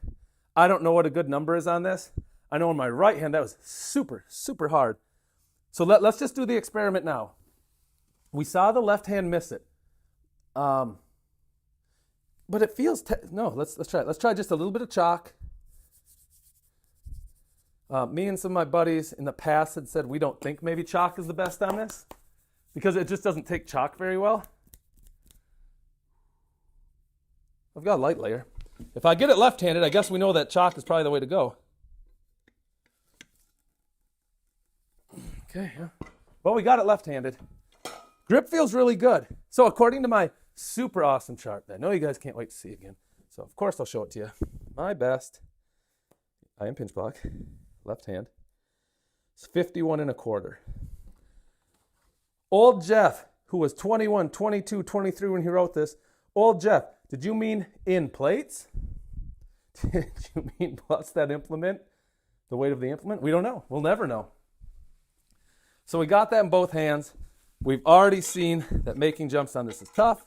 I don't know what a good number is on this. I know in my right hand that was super, super hard. So let's just do the experiment now. We saw the left hand miss it. But it feels... let's try it. Let's try just a little bit of chalk. Me and some of my buddies in the past had said we don't think maybe chalk is the best on this because it just doesn't take chalk very well. I've got a light layer. If I get it left-handed, I guess we know that chalk is probably the way to go. Okay, yeah. Well, we got it left-handed. Grip feels really good. So according to my super awesome chart that I know you guys can't wait to see again, so of course I'll show it to you. My best, I am pinch block, left hand, it's 51 1/4. Old Jeff, who was 21, 22, 23 when he wrote this, old Jeff, did you mean in plates? Did you mean plus that implement? The weight of the implement? We don't know. We'll never know. So we got that in both hands. We've already seen that making jumps on this is tough.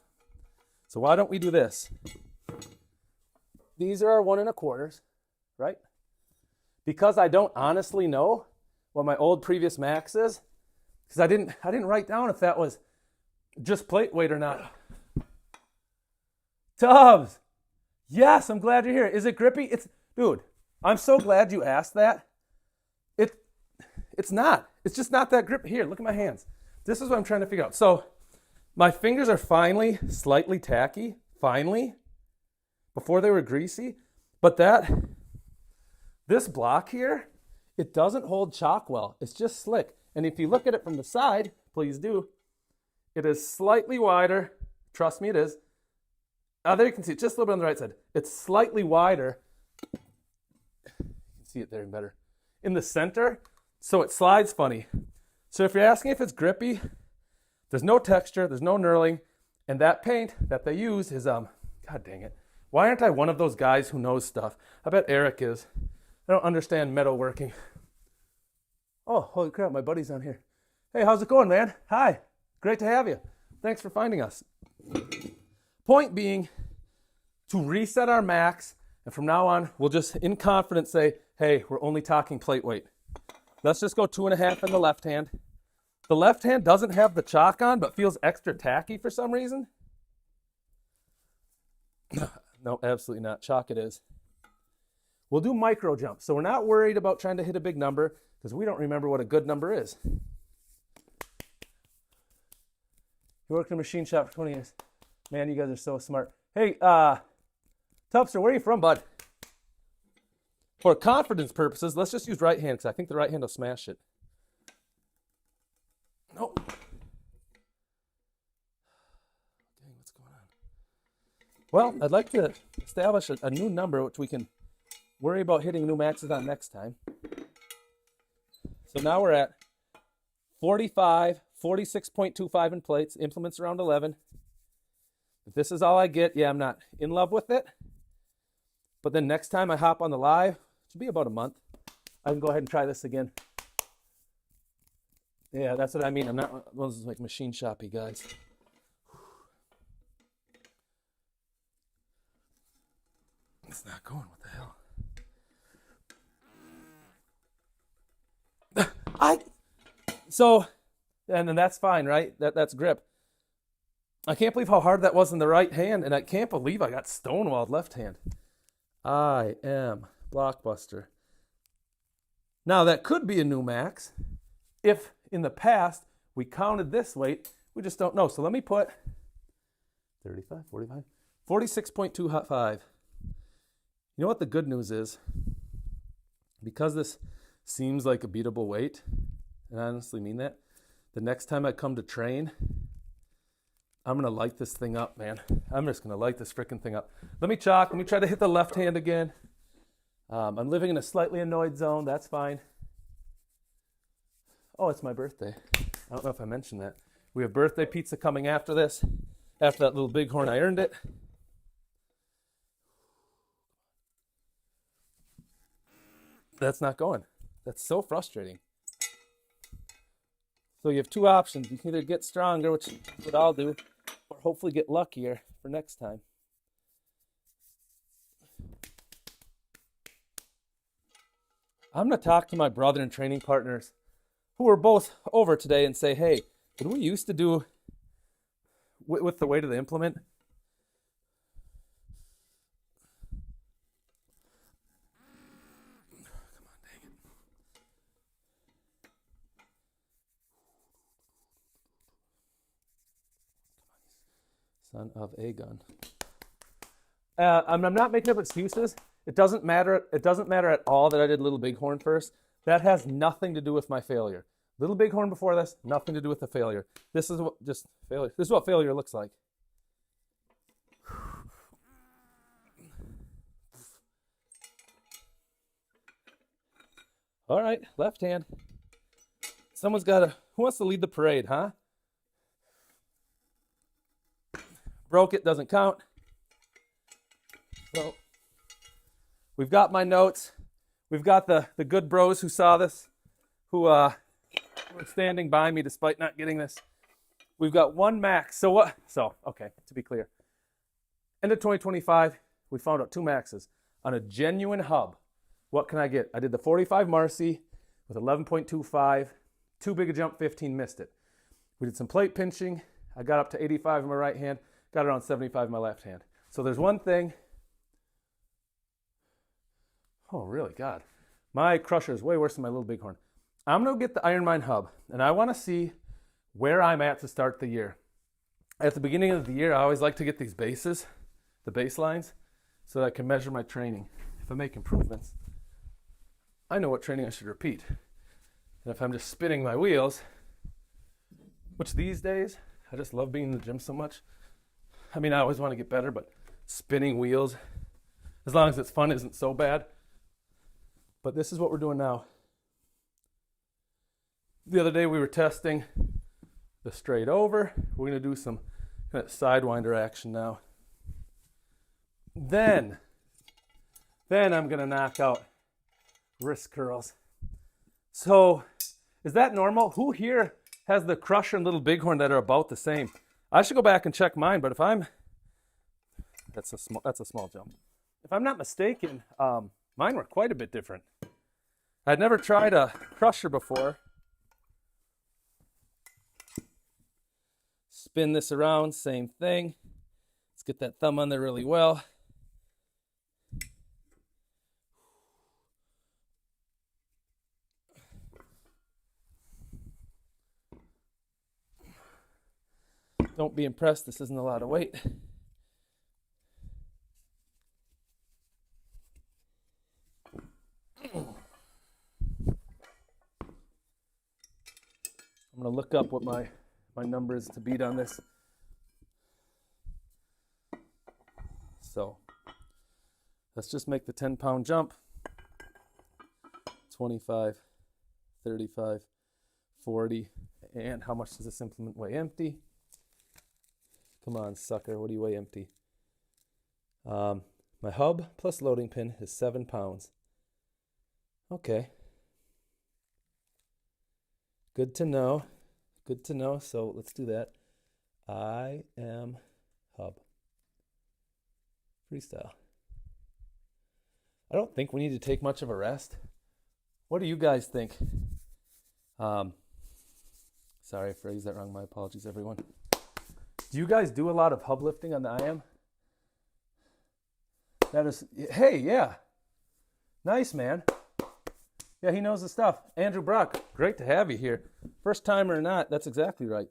So why don't we do this? These are our 1 1/4, right? Because I don't honestly know what my old previous max is, because I didn't write down if that was just plate weight or not. Tubbs, yes, I'm glad you're here. Is it grippy? Dude, I'm so glad you asked that. It's not. It's just not that grippy. Here, look at my hands. This is what I'm trying to figure out. So my fingers are finally slightly tacky, finally. Before they were greasy. But this block here, it doesn't hold chalk well. It's just slick. And if you look at it from the side, please do, it is slightly wider. Trust me, it is. There you can see it, just a little bit on the right side. It's slightly wider. You can see it there better. In the center, so it slides funny. So if you're asking if it's grippy, there's no texture, there's no knurling, and that paint that they use is, God dang it. Why aren't I one of those guys who knows stuff? I bet Eric is. I don't understand metalworking. Oh, holy crap, my buddy's on here. Hey, how's it going, man? Hi, great to have you. Thanks for finding us. Point being, to reset our max, and from now on, we'll just in confidence say, hey, we're only talking plate weight. Let's just go 2 1/2 in the left hand. The left hand doesn't have the chalk on, but feels extra tacky for some reason. No, absolutely not. Chalk it is. We'll do micro jumps. So we're not worried about trying to hit a big number because we don't remember what a good number is. You worked in a machine shop for 20 years. Man, you guys are so smart. Hey, Tupster, where are you from, bud? For confidence purposes, let's just use right hand because I think the right hand will smash it. Nope. Dang, what's going on? Well, I'd like to establish a new number which we can worry about hitting new maxes on next time. So now we're at 45, 46.25 in plates, implements around 11. If this is all I get, yeah, I'm not in love with it. But then next time I hop on the live, it should be about a month, I can go ahead and try this again. Yeah, that's what I mean. I'm not one of those like machine shoppy guys. It's not going. What the hell? And then that's fine, right? That's grip. I can't believe how hard that was in the right hand, and I can't believe I got stonewalled left hand. I am Blockbuster. Now that could be a new max if in the past we counted this weight. We just don't know. So let me put 35, 45, 46.25. You know what the good news is? Because this seems like a beatable weight, and I honestly mean that, the next time I come to train, I'm going to light this thing up, man. I'm just going to light this freaking thing up. Let me chalk. Let me try to hit the left hand again. I'm living in a slightly annoyed zone. That's fine. Oh, it's my birthday. I don't know if I mentioned that. We have birthday pizza coming after this. After that little bighorn, I earned it. That's not going. That's so frustrating. So you have two options. You can either get stronger, which is what I'll do, or hopefully get luckier for next time. I'm going to talk to my brother and training partners who are both over today and say, hey, did we used to do with the weight of the implement? Come on, dang it. Son of a gun. I'm not making up excuses. It doesn't matter. It doesn't matter at all that I did Little Bighorn first. That has nothing to do with my failure. Little Bighorn before this, nothing to do with the failure. This is what just failure. This is what failure looks like. All right, left hand. Someone's got to. Who wants to lead the parade, huh? Broke it, doesn't count. So We've got my notes. We've got the good bros who saw this, who were standing by me despite not getting this. We've got one max. Okay, to be clear. End of 2025, we found out two maxes. On a genuine hub, what can I get? I did the 45 Marcy with 11.25, too big a jump, 15, missed it. We did some plate pinching. I got up to 85 in my right hand, got around 75 in my left hand. So there's one thing. Oh, really? God. My crusher is way worse than my little bighorn. I'm going to get the Iron Mine hub, and I want to see where I'm at to start the year. At the beginning of the year, I always like to get these bases, the baselines, so that I can measure my training. If I make improvements, I know what training I should repeat. And if I'm just spinning my wheels, which these days, I just love being in the gym so much. I mean, I always want to get better, but spinning wheels, as long as it's fun, isn't so bad. But this is what we're doing now. The other day we were testing the straight over. We're going to do some kind of sidewinder action now. Then I'm going to knock out wrist curls. So is that normal? Who here has the crusher and little bighorn that are about the same? I should go back and check mine, but that's a small jump. If I'm not mistaken, mine were quite a bit different. I'd never tried a crusher before. Spin this around, same thing. Let's get that thumb on there really well. Don't be impressed, this isn't a lot of weight. I'm going to look up what my number is to beat on this. So let's just make the 10-pound jump. 25, 35, 40. And how much does this implement weigh empty? Come on, sucker. What do you weigh empty? My hub plus loading pin is 7 pounds. Okay. Good to know. Good to know. So let's do that. I am hub. Freestyle. I don't think we need to take much of a rest. What do you guys think? Sorry, I phrased that wrong. My apologies, everyone. Do you guys do a lot of hub lifting on the IM? That is, hey, yeah. Nice, man. Yeah, he knows the stuff. Andrew Brock, great to have you here. First time or not, that's exactly right.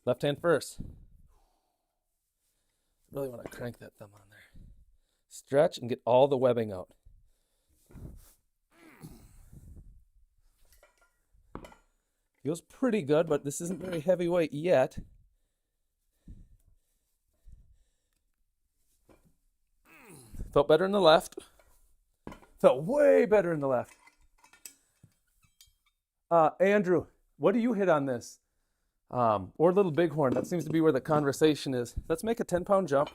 Left hand first. Really want to crank that thumb on there. Stretch and get all the webbing out. Feels pretty good, but this isn't very heavyweight yet. Felt better in the left. Felt way better in the left. Andrew, what do you hit on this? Or little bighorn. That seems to be where the conversation is. Let's make a 10-pound jump.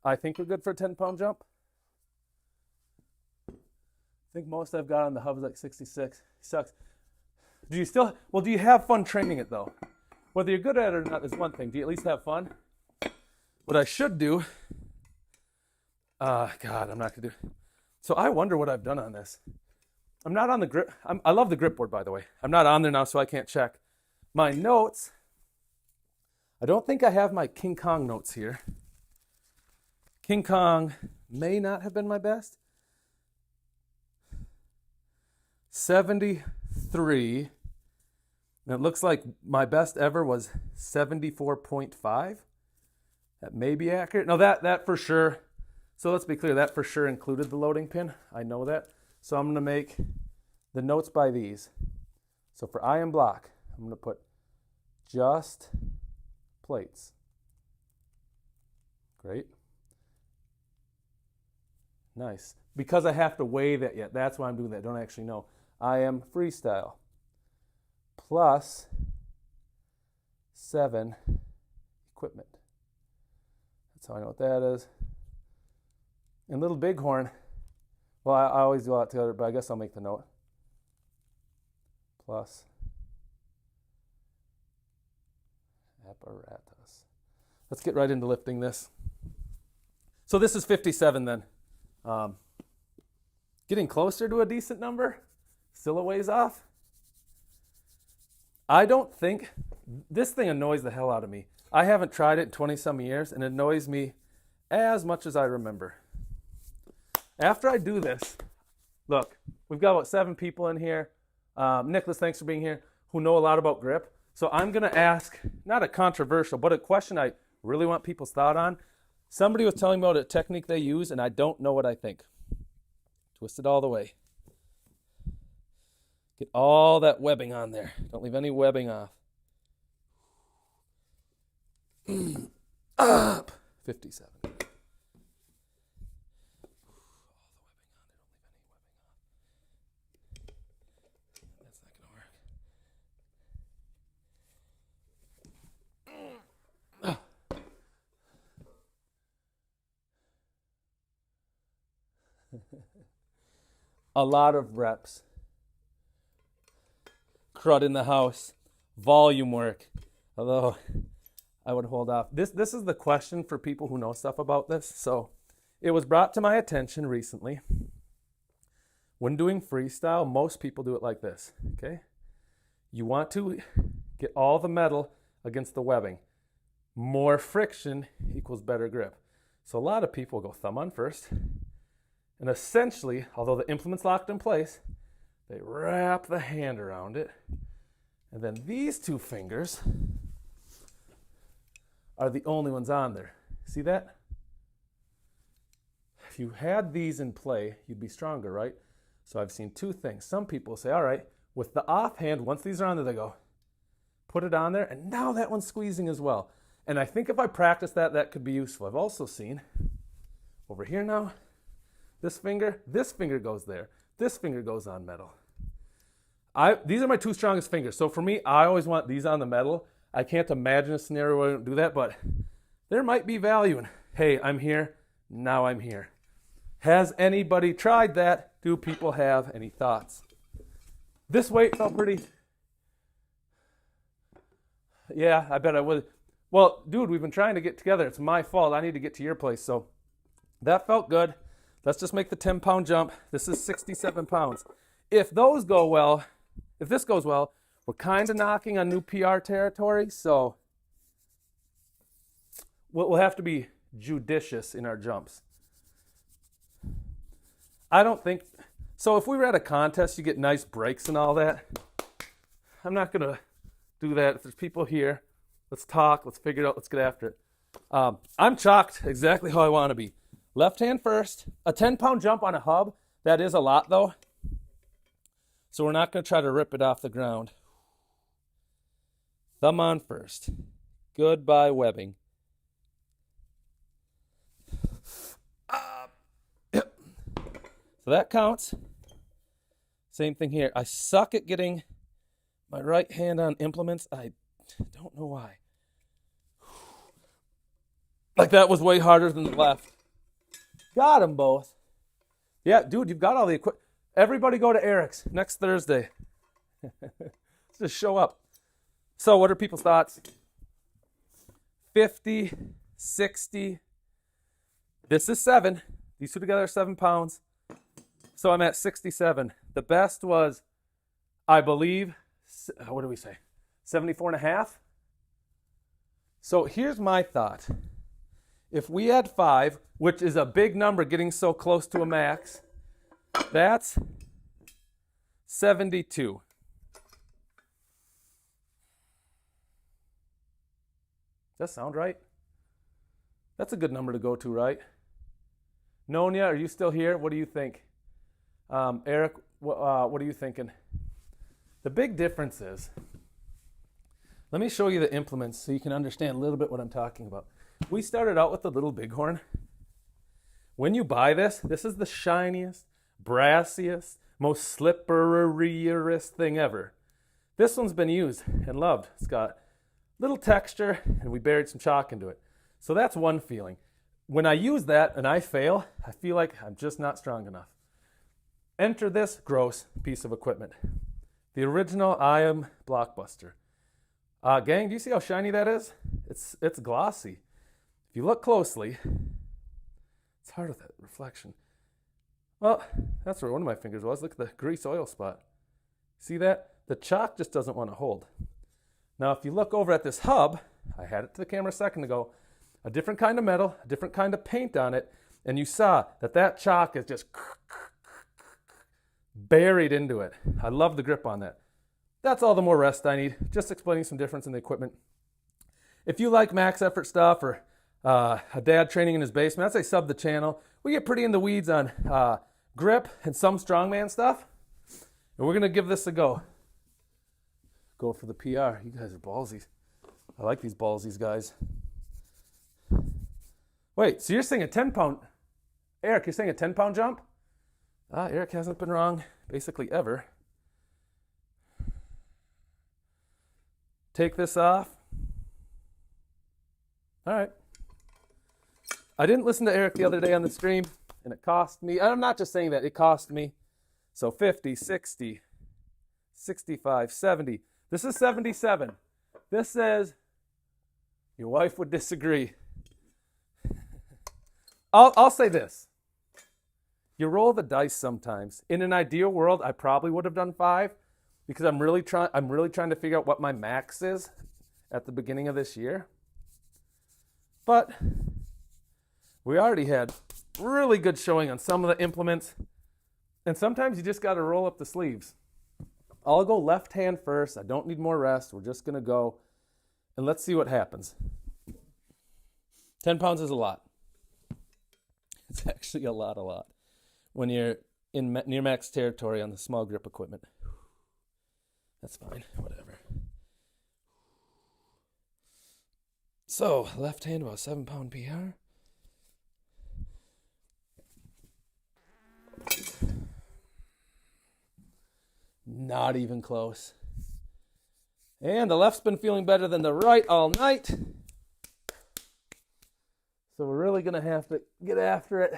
I think we're good for a 10-pound jump. I think most I've got on the hub is like 66. Sucks. Do you have fun training it though? Whether you're good at it or not is one thing. Do you at least have fun? What I should do, God, I'm not gonna do. So I wonder what I've done on this. I'm not on the grip. I love the grip board, by the way. I'm not on there now, so I can't check. My notes, I don't think I have my King Kong notes here. King Kong may not have been my best. 73. And it looks like my best ever was 74.5. That may be accurate. No, that for sure. So let's be clear, that for sure included the loading pin. I know that. So I'm going to make the notes by these. So for IM block, I'm going to put just plates. Great. Nice. Because I have to weigh that yet. That's why I'm doing that. I don't actually know. IM freestyle plus 7 equipment. That's how I know what that is. And little bighorn, well, I always do a lot together, but I guess I'll make the note. Plus apparatus. Let's get right into lifting this. So this is 57 then. Getting closer to a decent number, still a ways off. I don't think, this thing annoys the hell out of me. I haven't tried it in 20 some years and it annoys me as much as I remember. After I do this, look, we've got about 7 people in here. Nicholas, thanks for being here, who know a lot about grip. So I'm going to ask, not a controversial, but a question I really want people's thought on. Somebody was telling me about a technique they use, and I don't know what I think. Twist it all the way. Get all that webbing on there. Don't leave any webbing off. Up. 57. A lot of reps. Crud in the house. Volume work. Although I would hold off. This is the question for people who know stuff about this. So it was brought to my attention recently. When doing freestyle, most people do it like this. Okay? You want to get all the metal against the webbing. More friction equals better grip. So a lot of people go thumb on first. And essentially, although the implement's locked in place, they wrap the hand around it. And then these 2 fingers are the only ones on there. See that? If you had these in play, you'd be stronger, right? So I've seen 2 things. Some people say, all right, with the offhand, once these are on there, they go, put it on there, and now that one's squeezing as well. And I think if I practice that, that could be useful. I've also seen, over here now, this finger goes there. This finger goes on metal. These are my 2 strongest fingers. So for me, I always want these on the metal. I can't imagine a scenario where I don't do that, but there might be value in, hey, I'm here, now I'm here. Has anybody tried that? Do people have any thoughts? This weight felt pretty, yeah, I bet I would. Well, dude, we've been trying to get together. It's my fault. I need to get to your place. So that felt good. Let's just make the 10-pound jump. This is 67 pounds. If those go well, if this goes well, we're kind of knocking on new PR territory, so we'll have to be judicious in our jumps. I don't think, so if we were at a contest, you get nice breaks and all that. I'm not going to do that. If there's people here, let's talk, let's figure it out, let's get after it. I'm chalked exactly how I want to be. Left hand first. A 10-pound jump on a hub, that is a lot though. So we're not going to try to rip it off the ground. Thumb on first. Goodbye webbing. Yep. So that counts. Same thing here. I suck at getting my right hand on implements. I don't know why. Like that was way harder than the left. Got them both. Yeah, dude, you've got all the equipment. Everybody go to Eric's next Thursday. Just show up. So what are people's thoughts? 50, 60. This is 7. These 2 together are 7 pounds. So I'm at 67. The best was, I believe, what do we say? 74 and a half? So here's my thought. If we had 5, which is a big number getting so close to a max, that's 72. Does that sound right? That's a good number to go to, right? Nonya, are you still here? What do you think? Eric, what are you thinking? The big difference is, let me show you the implements so you can understand a little bit what I'm talking about. We started out with the little bighorn. When you buy this, this is the shiniest, brassiest, most slipperiest thing ever. This one's been used and loved. It's got little texture, and we buried some chalk into it. So that's one feeling. when I use that and I fail, I feel like I'm just not strong enough. Enter this gross piece of equipment. The original IM Blockbuster. Gang, do you see how shiny that is? It's glossy. If you look closely, it's hard with that reflection. Well, that's where one of my fingers was. Look at the grease oil spot. See that? The chalk just doesn't want to hold. Now, if you look over at this hub, I had it to the camera a second ago, a different kind of metal, a different kind of paint on it, and you saw that chalk is just buried into it. I love the grip on that. That's all the more rest I need. Just explaining some difference in the equipment. If you like max effort stuff or a dad training in his basement, I'd say sub the channel. We get pretty in the weeds on grip and some strongman stuff. And we're going to give this a go. Go for the PR. You guys are ballsy. I like these ballsies, guys. Wait, so you're saying a 10-pound... Eric, you're saying a 10-pound jump? Eric hasn't been wrong basically ever. Take this off. All right. I didn't listen to Eric the other day on the stream, and it cost me. I'm not just saying that. It cost me. So 50, 60, 65, 70. This is 77. This says your wife would disagree. I'll say this. You roll the dice sometimes. In an ideal world, I probably would have done 5 because I'm really trying to figure out what my max is at the beginning of this year. But we already had really good showing on some of the implements. And sometimes you just got to roll up the sleeves. I'll go left hand first. I don't need more rest. We're just going to go. And let's see what happens. 10 pounds is a lot. It's actually a lot. When you're in near max territory on the small grip equipment. That's fine. Whatever. So, left hand, about 7-pound PR. Not even close. And the left's been feeling better than the right all night. So we're really going to have to get after it.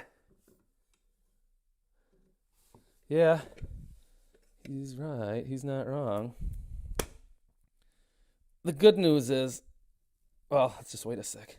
Yeah, he's right. He's not wrong. The good news is, well, let's just wait a sec.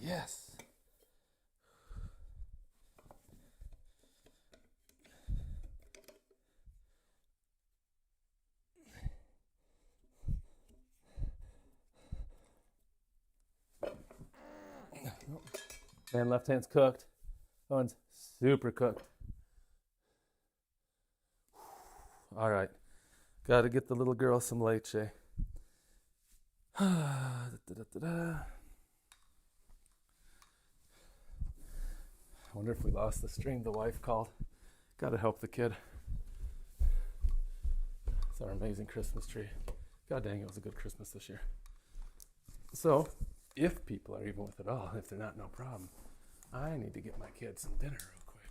Yes. Man, left hand's cooked. That one's super cooked. All right. Got to get the little girl some leche. I wonder if we lost the stream. The wife called. Got to help the kid. It's our amazing Christmas tree. God dang, it was a good Christmas this year. So, if people are even with it all, if they're not, no problem. I need to get my kids some dinner real quick.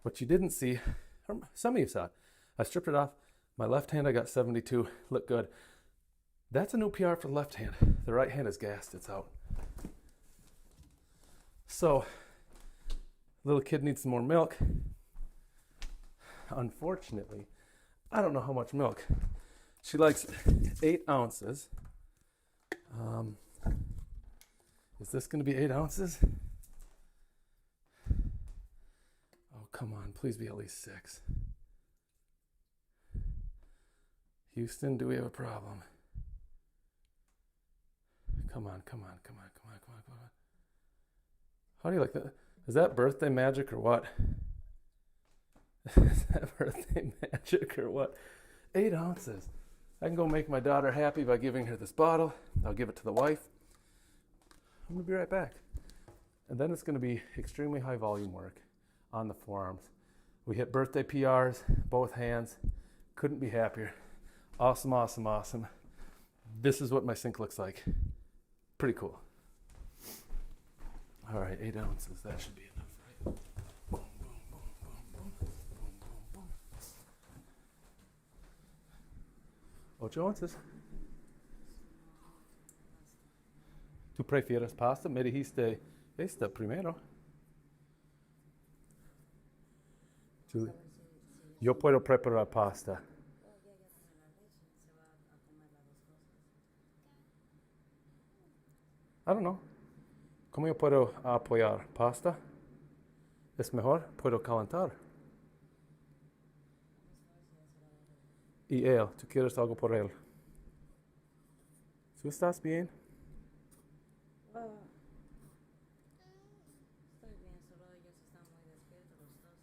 What you didn't see, or some of you saw it, I stripped it off. My left hand, I got 72. Looked good. That's a new PR for the left hand. The right hand is gassed. It's out. So, little kid needs some more milk. Unfortunately, I don't know how much milk. She likes 8 ounces. Is this going to be 8 ounces? Oh, come on. Please be at least 6. Houston, do we have a problem? Come on. How do you like that? Is that birthday magic or what? Is that birthday magic or what? 8 ounces. I can go make my daughter happy by giving her this bottle. I'll give it to the wife. I'm going to be right back. And then it's going to be extremely high volume work on the forearms. We hit birthday PRs, both hands. Couldn't be happier. Awesome, awesome, awesome. This is what my sink looks like. Pretty cool. All right, 8 ounces. That should be enough, right? Boom, boom, boom, boom, boom, boom, boom, boom. 8 ounces. ¿Tú prefieres pasta? Me dijiste esta primero. Yo puedo preparar pasta. I don't know. ¿Cómo yo puedo apoyar? ¿Pasta? ¿Es mejor? ¿Puedo calentar? Y él, ¿tú quieres algo por él? ¿Tú estás bien? Estoy bien, solo ellos están muy despiertos los dos.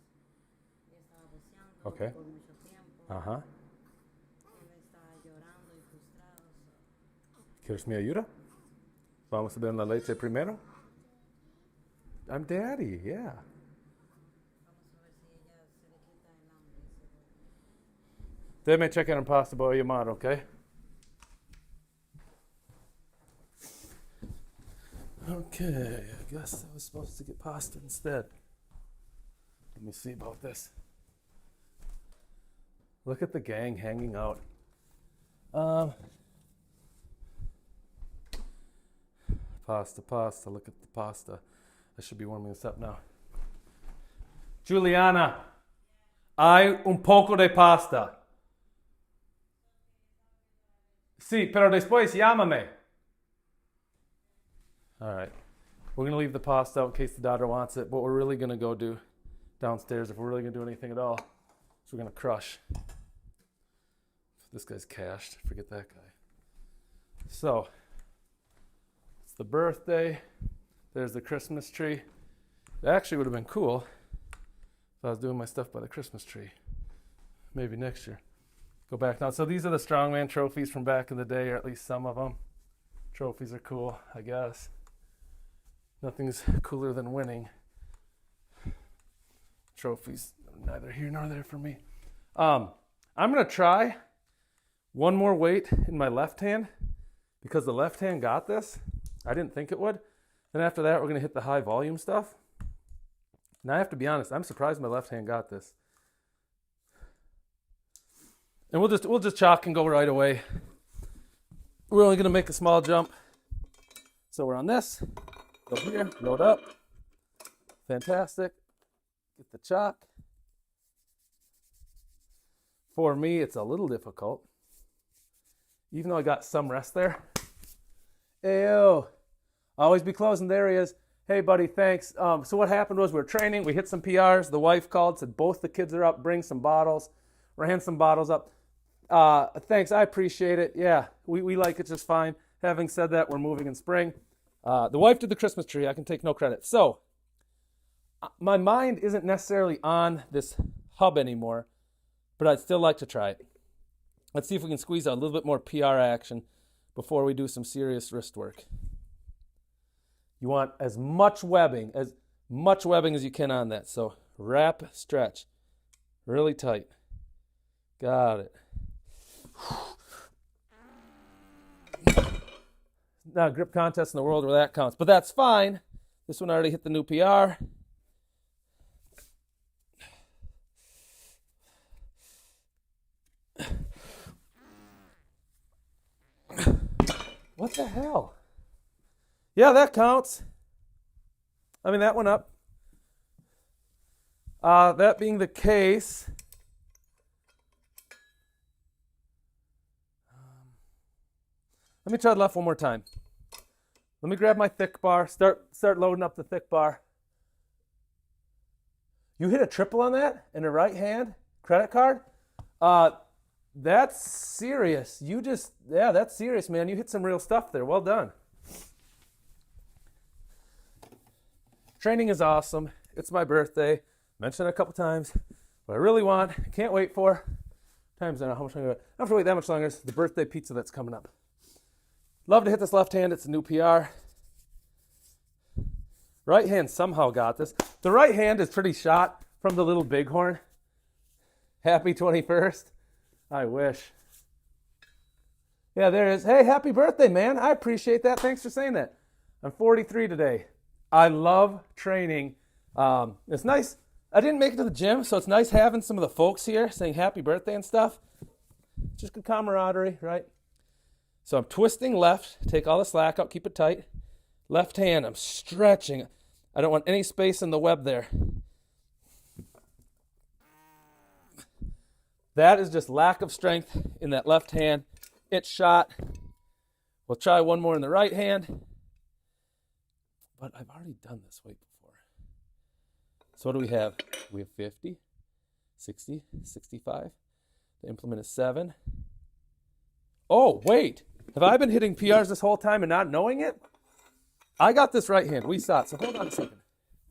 Yo estaba buceando Okay. por mucho tiempo. Ajá. Él estaba llorando y frustrado. ¿Quieres mi ayuda? Vamos a ver la leche primero. I'm daddy, yeah. Vamos a ver si ella se le quita el hambre. Déjame checar en pasta por llamar, okay? Okay, I guess I was supposed to get pasta instead. Let me see about this. Look at the gang hanging out. Pasta, look at the pasta. I should be warming this up now. Juliana, hay un poco de pasta. Sí, pero después llámame. All right. We're going to leave the pasta out in case the daughter wants it. What we're really going to go do downstairs, if we're really going to do anything at all, is we're going to crush. This guy's cached. Forget that guy. So, it's the birthday. There's the Christmas tree. It actually would have been cool if I was doing my stuff by the Christmas tree. Maybe next year. Go back now. So these are the strongman trophies from back in the day, or at least some of them. Trophies are cool, I guess. Nothing's cooler than winning. Trophies, neither here nor there for me. I'm going to try one more weight in my left hand because the left hand got this. I didn't think it would. Then after that, we're going to hit the high volume stuff. And I have to be honest, I'm surprised my left hand got this. And we'll just chalk and go right away. We're only going to make a small jump. So we're on this. Go here, load up. Fantastic. Get the chalk. For me, it's a little difficult. Even though I got some rest there. Ayo. Always be closing. There he is. Hey, buddy, thanks. So what happened was we were training. We hit some PRs. The wife called, said both the kids are up. Bring some bottles. Ran some bottles up. Thanks, I appreciate it. Yeah, we like it just fine. Having said that, we're moving in spring. The wife did the Christmas tree. I can take no credit. So my mind isn't necessarily on this hub anymore, but I'd still like to try it. Let's see if we can squeeze out a little bit more PR action before we do some serious wrist work. You want as much webbing as you can on that. So wrap, stretch, really tight. Got it. Not a grip contest in the world where that counts, but that's fine. This one already hit the new PR. What the hell? Yeah, that counts. I mean, that went up. That being the case, let me try the left one more time. Let me grab my thick bar. Start loading up the thick bar. You hit a triple on that in the right hand credit card? That's serious. That's serious, man. You hit some real stuff there. Well done. Training is awesome. It's my birthday. Mentioned it a couple times. What I really want, can't wait for. Times I don't know how much longer. I don't have to wait that much longer. It's the birthday pizza that's coming up. Love to hit this left hand. It's a new PR. Right hand somehow got this. The right hand is pretty shot from the little bighorn. Happy 21st. I wish. Yeah, there it is. Hey, happy birthday, man. I appreciate that. Thanks for saying that. I'm 43 today. I love training. It's nice. I didn't make it to the gym, so it's nice having some of the folks here saying happy birthday and stuff. Just good camaraderie, right? So I'm twisting left. Take all the slack out. Keep it tight. Left hand, I'm stretching. I don't want any space in the web there. That is just lack of strength in that left hand. It's shot. We'll try one more in the right hand. But I've already done this weight before. So what do we have? We have 50, 60, 65. The implement is 7. Oh, wait. Have I been hitting PRs this whole time and not knowing it? I got this right hand. We saw it. So hold on a second.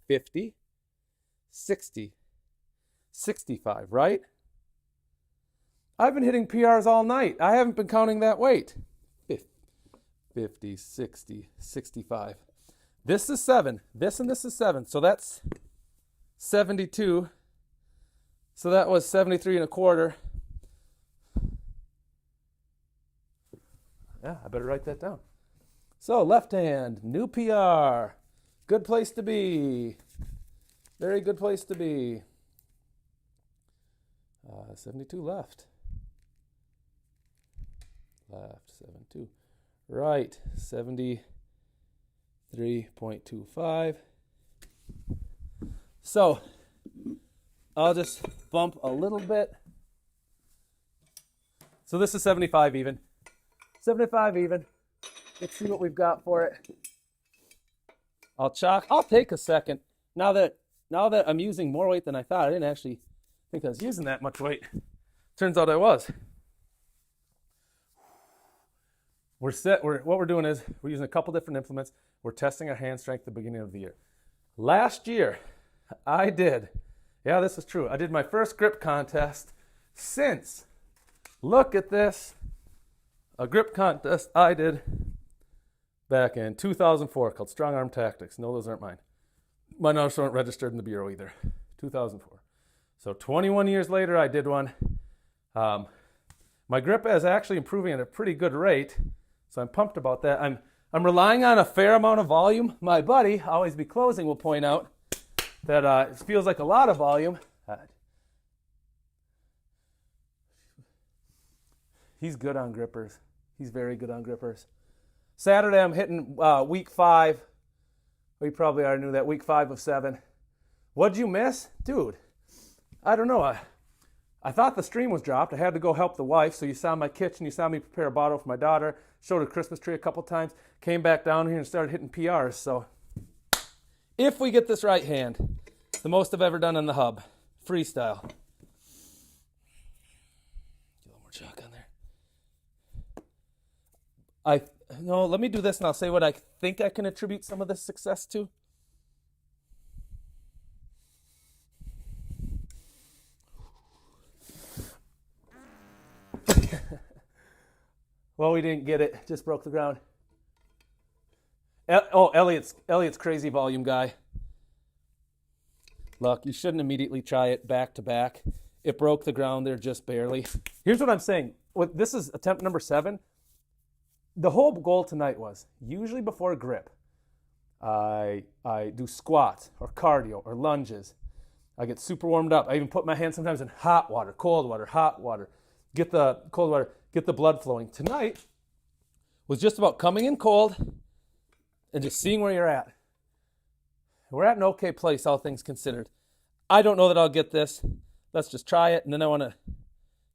50, 60, 65, right? I've been hitting PRs all night. I haven't been counting that weight. 50, 60, 65. This is 7. This and this is 7. So that's 72. So that was 73 and a quarter. Yeah, I better write that down. So left hand, new PR. Good place to be. Very good place to be. 72 left. Left, 72. Right, 73.25. So I'll just bump a little bit. So this is 75 even. 75 even. Let's see what we've got for it. I'll take a second. Now that I'm using more weight than I thought, I didn't actually think I was using that much weight. Turns out I was. What we're doing is we're using a couple different implements. We're testing our hand strength at the beginning of the year. Last year, this is true. I did my first grip contest since, look at this, a grip contest I did back in 2004 called Strong Arm Tactics. No, those aren't mine. Mine also aren't registered in the Bureau either. 2004. So 21 years later, I did one. My grip is actually improving at a pretty good rate, so I'm pumped about that. I'm relying on a fair amount of volume. My buddy, Always Be Closing, will point out that it feels like a lot of volume. He's good on grippers. He's very good on grippers. Saturday, I'm hitting week 5. We probably already knew that. Week 5 of 7. What'd you miss? Dude, I don't know. I thought the stream was dropped. I had to go help the wife. So you saw my kitchen. You saw me prepare a bottle for my daughter. Showed her Christmas tree a couple times. Came back down here and started hitting PRs. So if we get this right hand, the most I've ever done on the hub. Freestyle. Get a little more chalk on there. No, let me do this and I'll say what I think I can attribute some of this success to. Well, we didn't get it. Just broke the ground. Elliot's crazy volume guy. Look, you shouldn't immediately try it back to back. It broke the ground there just barely. Here's what I'm saying. This is attempt number 7. The whole goal tonight was, usually before grip, I do squats or cardio or lunges. I get super warmed up. I even put my hands sometimes in hot water, cold water, hot water. Get the cold water, get the blood flowing. Tonight was just about coming in cold and just seeing where you're at. We're at an okay place, all things considered. I don't know that I'll get this. Let's just try it, and then I want to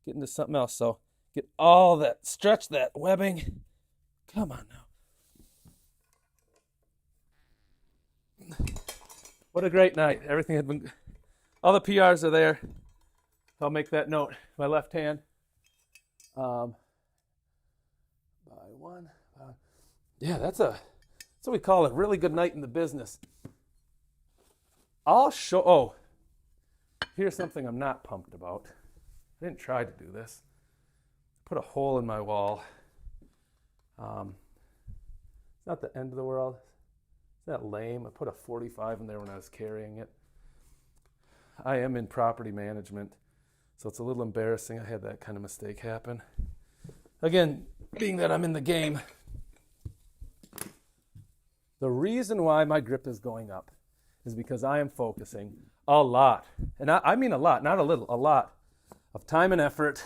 get into something else. So get all that, stretch that webbing. Come on now. What a great night. Everything had been, all the PRs are there. I'll make that note. My left hand. By one. Yeah, that's what we call a really good night in the business. Here's something I'm not pumped about. I didn't try to do this. Put a hole in my wall. It's not the end of the world. that lame? I put a 45 in there when I was carrying it. I am in property management, so it's a little embarrassing. I had that kind of mistake happen. Again, being that I'm in the game, the reason why my grip is going up is because I am focusing a lot, and I mean a lot, not a little, a lot of time and effort.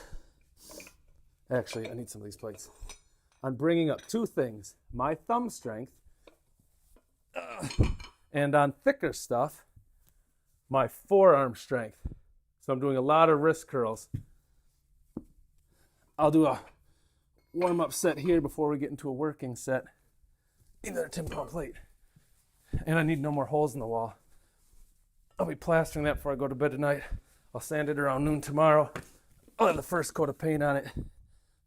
Actually, I need some of these plates. I'm bringing up two things: my thumb strength, and on thicker stuff, my forearm strength. So I'm doing a lot of wrist curls. I'll do a warm-up set here before we get into a working set. Another 10-pound plate. And I need no more holes in the wall. I'll be plastering that before I go to bed tonight. I'll sand it around noon tomorrow. I'll have the first coat of paint on it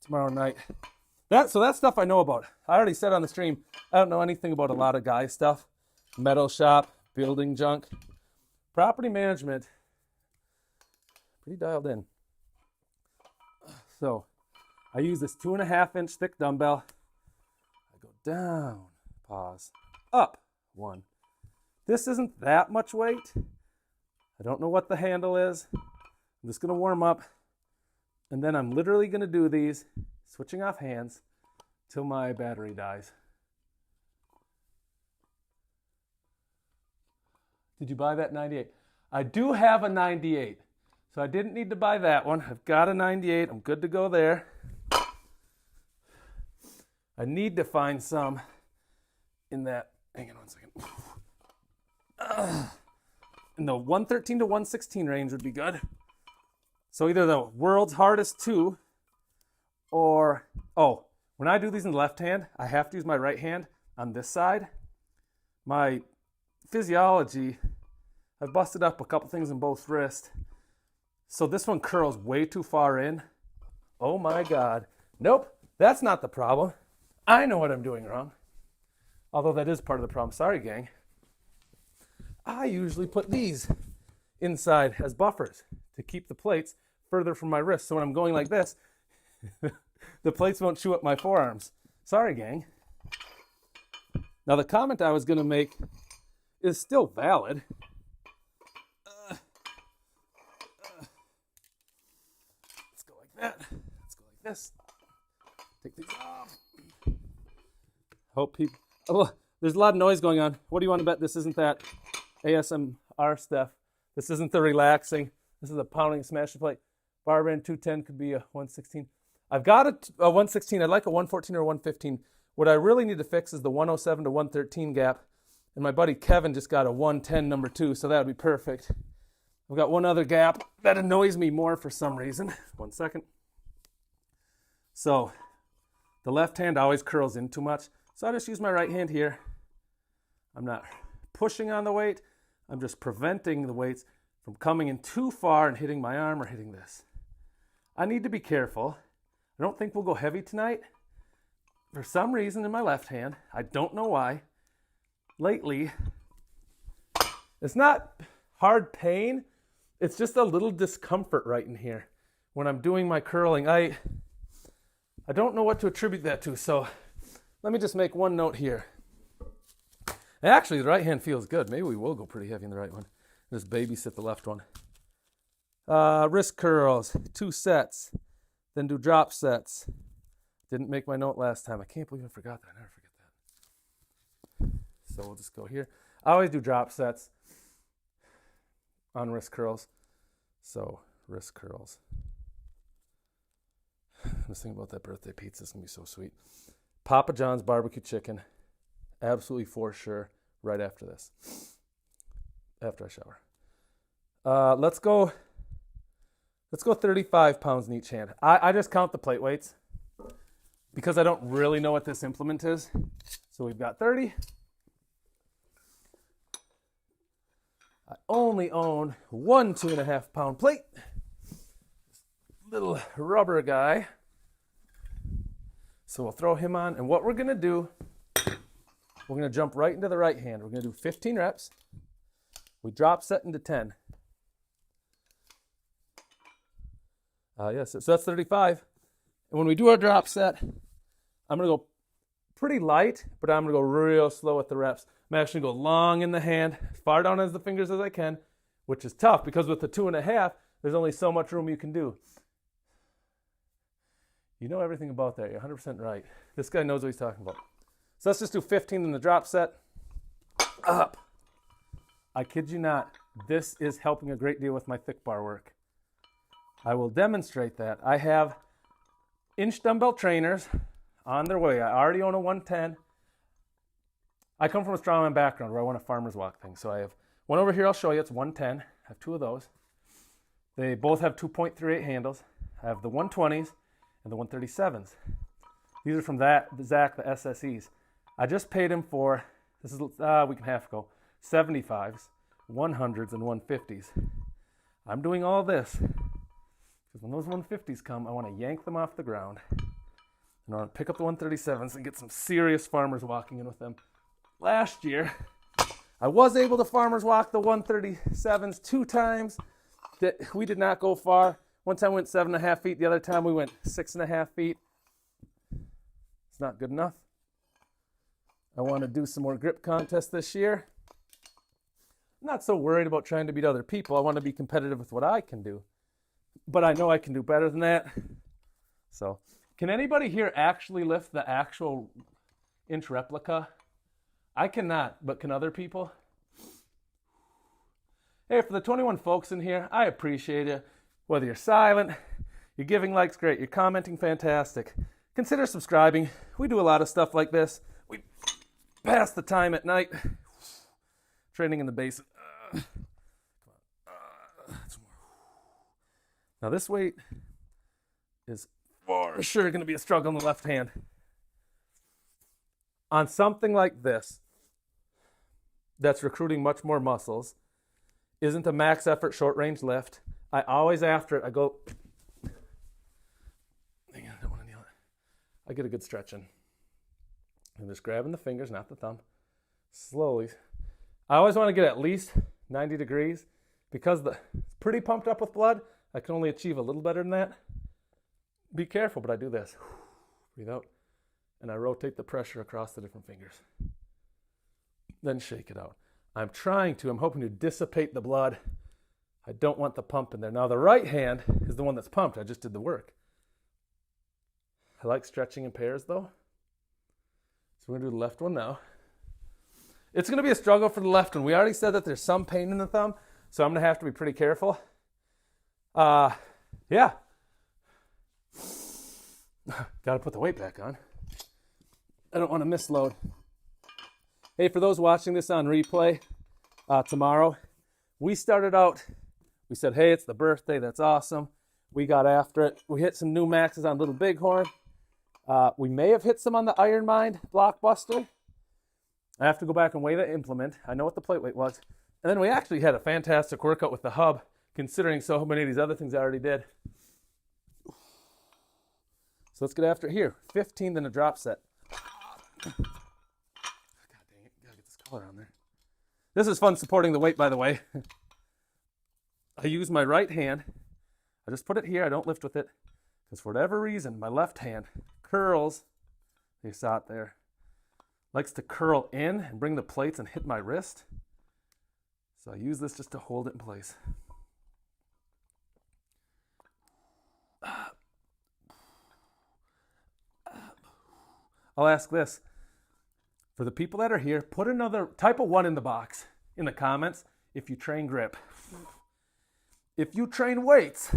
tomorrow night. So that stuff I know about. I already said on the stream, I don't know anything about a lot of guy stuff. Metal shop, building junk. Property management, pretty dialed in. So I use this 2.5-inch thick dumbbell. I go down, pause, up, 1. This isn't that much weight. I don't know what the handle is. I'm just going to warm up. And then I'm literally going to do these, switching off hands, till my battery dies. Did you buy that 98? I do have a 98, so I didn't need to buy that one. I've got a 98. I'm good to go there. I need to find some in that, hang on 1 second. In the 113 to 116 range would be good. So either the world's hardest 2 or, when I do these in the left hand, I have to use my right hand on this side. My physiology, I've busted up a couple things in both wrists. So this one curls way too far in. Oh my God. Nope, that's not the problem. I know what I'm doing wrong. Although that is part of the problem. Sorry, gang. I usually put these inside as buffers to keep the plates further from my wrist. So when I'm going like this, the plates won't chew up my forearms. Sorry, gang. Now the comment I was going to make is still valid. Let's go like that. Let's go like this. Take these off. Hope people... Oh, there's a lot of noise going on. What do you want to bet this isn't that ASMR stuff? This isn't the relaxing. This is a pounding smash plate. Bar band 210 could be a 116. I've got a 116. I'd like a 114 or a 115. What I really need to fix is the 107 to 113 gap. And my buddy Kevin just got a 110 number 2, so that would be perfect. I've got one other gap that annoys me more for some reason. 1 second. So the left hand always curls in too much. So I just use my right hand here. I'm not pushing on the weight. I'm just preventing the weights from coming in too far and hitting my arm or hitting this. I need to be careful. I don't think we'll go heavy tonight. For some reason in my left hand, I don't know why, lately, it's not hard pain. It's just a little discomfort right in here when I'm doing my curling. I don't know what to attribute that to, so let me just make one note here. Actually, the right hand feels good. Maybe we will go pretty heavy in the right one. Just babysit the left one. Wrist curls, 2 sets. Then do drop sets. Didn't make my note last time. I can't believe I forgot that. I never forget that. So we'll just go here. I always do drop sets on wrist curls. So wrist curls. I'm just thinking about that birthday pizza. It's going to be so sweet. Papa John's barbecue chicken. Absolutely for sure right after this. After I shower. Let's go 35 pounds in each hand. I just count the plate weights because I don't really know what this implement is. So we've got 30. I only own one 2.5 pound plate. Little rubber guy. So we'll throw him on. And what we're going to do, we're going to jump right into the right hand. We're going to do 15 reps. We drop set into 10. Yes, so that's 35. And when we do our drop set, I'm going to go pretty light, but I'm going to go real slow with the reps. I'm actually going to go long in the hand, far down as the fingers as I can, which is tough because with the 2.5, there's only so much room you can do. You know everything about that. You're 100% right. This guy knows what he's talking about. So let's just do 15 in the drop set. Up. I kid you not. This is helping a great deal with my thick bar work. I will demonstrate that. I have inch dumbbell trainers on their way. I already own a 110. I come from a strongman background where I want a farmer's walk thing. So I have one over here I'll show you. It's 110. I have two of those. They both have 2.38 handles. I have the 120s and the 137s. These are from Zach, the SSEs. I just paid him for, this is a week and a half ago, 75s, 100s, and 150s. I'm doing all this because when those 150s come, I want to yank them off the ground. And I want to pick up the 137s and get some serious farmers walking in with them. Last year, I was able to farmers walk the 137s 2 times. We did not go far. One time we went 7.5 feet. The other time we went 6.5 feet. It's not good enough. I want to do some more grip contests this year. I'm not so worried about trying to beat other people. I want to be competitive with what I can do. But I know I can do better than that. So, can anybody here actually lift the actual inch replica? I cannot, but can other people? Hey, for the 21 folks in here, I appreciate you. Whether you're silent, you're giving likes, great. You're commenting, fantastic. Consider subscribing. We do a lot of stuff like this. We pass the time at night. Training in the basement. Now this weight is for sure going to be a struggle in the left hand. On something like this, that's recruiting much more muscles, isn't a max effort short range lift. I always after it, I go, hang on, I don't want to kneel it. I get a good stretch in. I'm just grabbing the fingers, not the thumb, slowly. I always want to get at least 90 degrees because it's pretty pumped up with blood. I can only achieve a little better than that. Be careful, but I do this. Breathe out, and I rotate the pressure across the different fingers. Then shake it out. I'm hoping to dissipate the blood. I don't want the pump in there. Now the right hand is the one that's pumped. I just did the work. I like stretching in pairs though. So we're gonna do the left one now. It's gonna be a struggle for the left one. We already said that there's some pain in the thumb, so I'm gonna have to be pretty careful. Yeah. Gotta put the weight back on. I don't want to misload. Hey, for those watching this on replay tomorrow, we started out, we said, hey, it's the birthday. That's awesome. We got after it. We hit some new maxes on Little Bighorn. We may have hit some on the Iron Mind Blockbuster. I have to go back and weigh the implement. I know what the plate weight was. And then we actually had a fantastic workout with the hub, considering so many of these other things I already did. So let's get after it here. 15 in a drop set. God dang it. Gotta get this color on there. This is fun supporting the weight, by the way. I use my right hand. I just put it here. I don't lift with it. Because for whatever reason, my left hand curls. You saw it there. Likes to curl in and bring the plates and hit my wrist. So I use this just to hold it in place. I'll ask this. For the people that are here, put another type of 1 in the box in the comments if you train grip. If you train weights,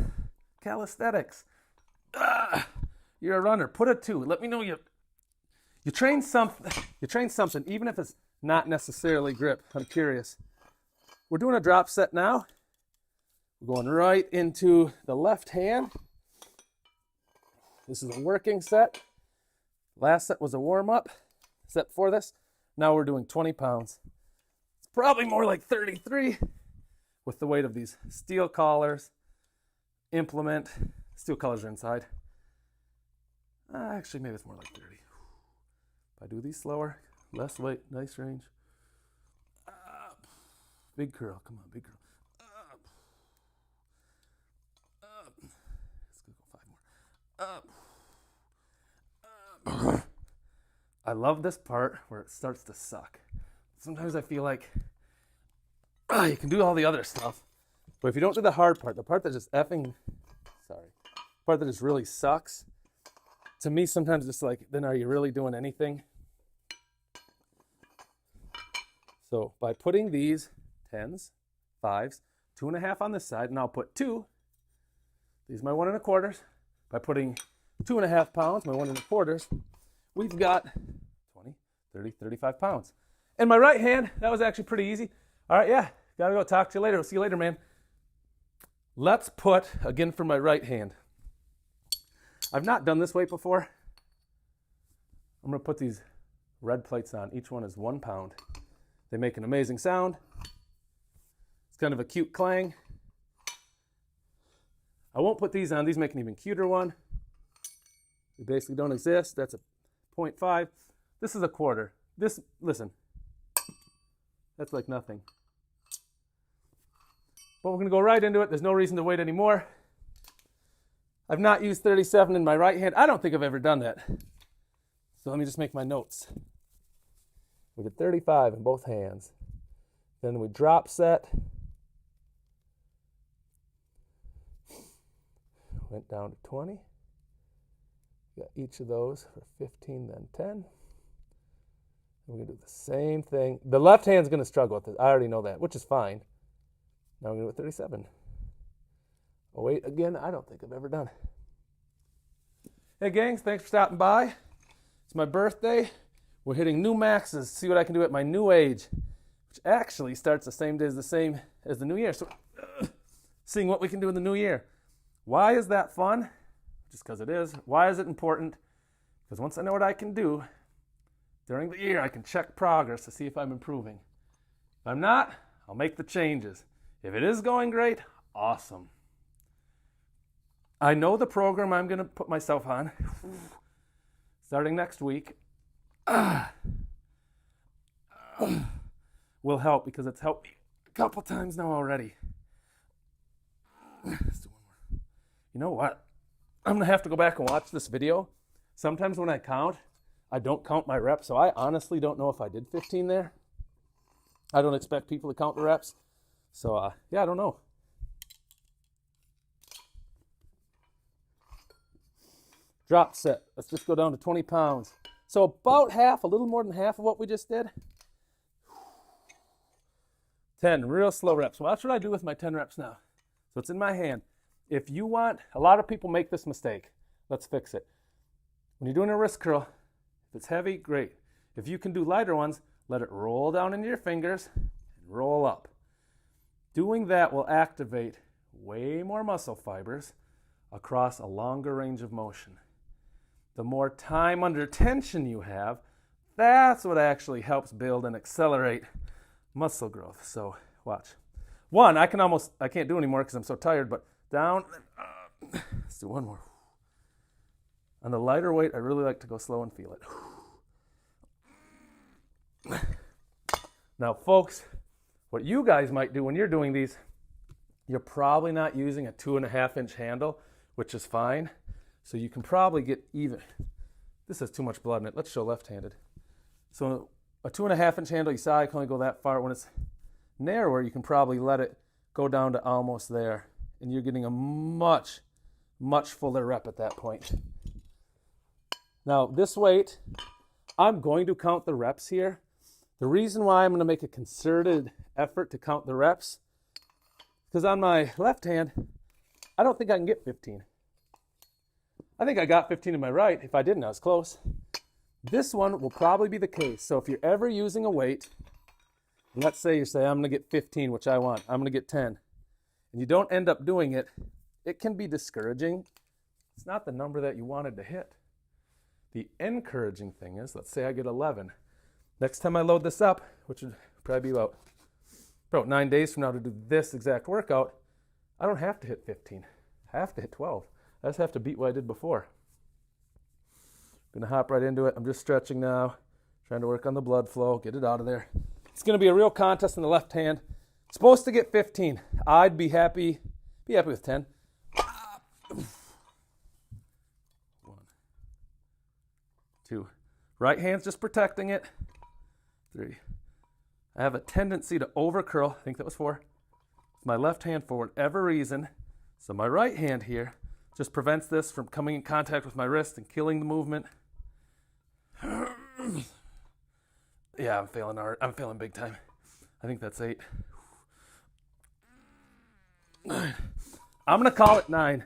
calisthenics, you're a runner, put a 2. Let me know you train something. You train something, even if it's not necessarily grip. I'm curious. We're doing a drop set now. We're going right into the left hand. This is a working set. Last set was a warm-up set for this. Now we're doing 20 pounds. It's probably more like 33 with the weight of these steel collars, implement. Steel collars are inside. Actually, maybe it's more like 30. If I do these slower, less weight, nice range. Big curl, come on, big curl. Let's go 5 more. I love this part where it starts to suck. sometimes I feel like you can do all the other stuff, but if you don't do the hard part, the part that just part that just really sucks, to me sometimes it's like, then are you really doing anything? So by putting these 10s, 5s, 2.5 on this side, and I'll put 2, these are my 1 1/4. By putting 2.5 pounds, my 1 1/4, we've got 20, 30, 35 pounds. And my right hand, that was actually pretty easy. All right, yeah, gotta go. Talk to you later. We'll see you later, man. Let's put, again for my right hand. I've not done this weight before. I'm gonna put these red plates on. Each one is 1 pound. They make an amazing sound. It's kind of a cute clang. I won't put these on. These make an even cuter one. They basically don't exist. That's a 0.5. This is a 1/4. This, listen, that's like nothing. But we're going to go right into it. There's no reason to wait anymore. I've not used 37 in my right hand. I don't think I've ever done that. So let me just make my notes. We did 35 in both hands. Then we drop set. Went down to 20. Got each of those for 15, then 10. We're going to do the same thing. The left hand's going to struggle with this. I already know that, which is fine. Now I'm going to do 37. Oh, wait, again, I don't think I've ever done. Hey, gangs, thanks for stopping by. It's my birthday. We're hitting new maxes. See what I can do at my new age, which actually starts the same day as the new year. So, seeing what we can do in the new year. Why is that fun? Just because it is. Why is it important? Because once I know what I can do, during the year, I can check progress to see if I'm improving. If I'm not, I'll make the changes. If it is going great, awesome. I know the program I'm going to put myself on, starting next week, will help because it's helped me a couple times now already. Let's do one more. You know what? I'm going to have to go back and watch this video. Sometimes when I count, I don't count my reps, so I honestly don't know if I did 15 there. I don't expect people to count the reps. So, yeah, I don't know. Drop set. Let's just go down to 20 pounds. So about half, a little more than half of what we just did. 10 real slow reps. Well, that's what I do with my 10 reps now. So it's in my hand. If you want, a lot of people make this mistake. Let's fix it. When you're doing a wrist curl, if it's heavy, great. If you can do lighter ones, let it roll down into your fingers and roll up. Doing that will activate way more muscle fibers across a longer range of motion. The more time under tension you have, that's what actually helps build and accelerate muscle growth. So watch. One, I can't do anymore because I'm so tired, but down, let's do one more. On the lighter weight, I really like to go slow and feel it. Now, folks, what you guys might do when you're doing these, you're probably not using a 2.5-inch handle, which is fine. So you can probably get even. This has too much blood in it. Let's show left-handed. So a 2.5-inch handle, you saw I can only go that far. When it's narrower, you can probably let it go down to almost there. And you're getting a much, much fuller rep at that point. Now, this weight, I'm going to count the reps here. The reason why I'm going to make a concerted effort to count the reps, because on my left hand, I don't think I can get 15. I think I got 15 in my right. If I didn't, I was close. This one will probably be the case. So if you're ever using a weight, and let's say you say, I'm going to get 15, which I want. I'm going to get 10. And you don't end up doing it, it can be discouraging. It's not the number that you wanted to hit. The encouraging thing is, let's say I get 11. Next time I load this up, which would probably be about 9 days from now to do this exact workout, I don't have to hit 15. I have to hit 12. I just have to beat what I did before. I'm going to hop right into it. I'm just stretching now, trying to work on the blood flow, get it out of there. It's going to be a real contest in the left hand. Supposed to get 15. I'd be happy with 10. 1, 2. Right hand's just protecting it. 3, I have a tendency to overcurl. I think that was 4. My left hand for whatever reason. So my right hand here just prevents this from coming in contact with my wrist and killing the movement. Yeah, I'm failing hard. I'm failing big time. I think that's 8. 9. I'm going to call it 9.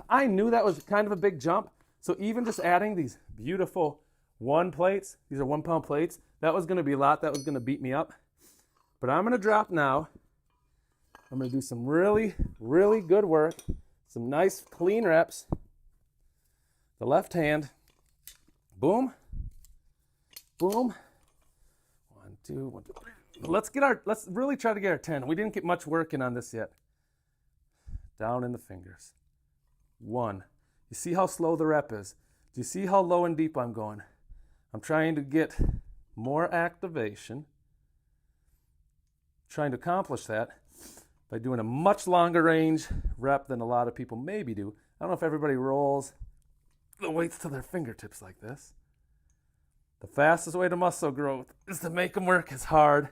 I knew that was kind of a big jump. So even just adding these beautiful 1 plates, these are 1 pound plates, that was going to be a lot. That was going to beat me up. But I'm going to drop now. I'm going to do some really, really good work. Some nice clean reps. The left hand. Boom. Boom. 1, 2, 1, 2, 3. Let's really try to get our 10. We didn't get much work in on this yet. Down in the fingers. 1. You see how slow the rep is? Do you see how low and deep I'm going? I'm trying to get more activation. Trying to accomplish that by doing a much longer range rep than a lot of people maybe do. I don't know if everybody rolls the weights to their fingertips like this. The fastest way to muscle growth is to make them work as hard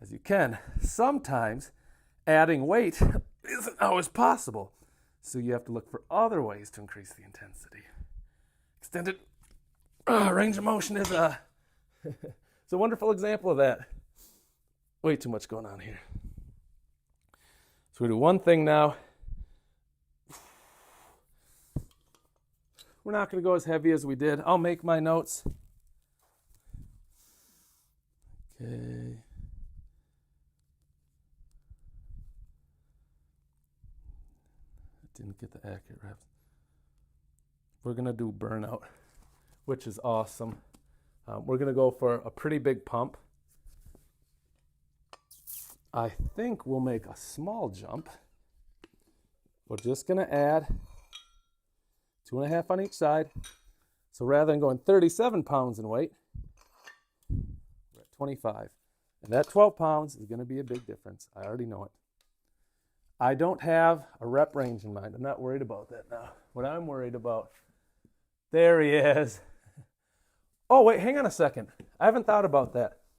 as you can. Sometimes adding weight isn't always possible, so you have to look for other ways to increase the intensity. Extended range of motion is it's a wonderful example of that. Way too much going on here. So we do one thing now. We're not going to go as heavy as we did. I'll make my notes. Okay. Didn't get the accurate reps. We're going to do burnout, which is awesome. We're going to go for a pretty big pump. I think we'll make a small jump. We're just going to add 2.5 on each side. So rather than going 37 pounds in weight, we're at 25. And that 12 pounds is going to be a big difference. I already know it. I don't have a rep range in mind. I'm not worried about that now. What I'm worried about, there he is. Oh, wait, hang on a second. I haven't thought about that.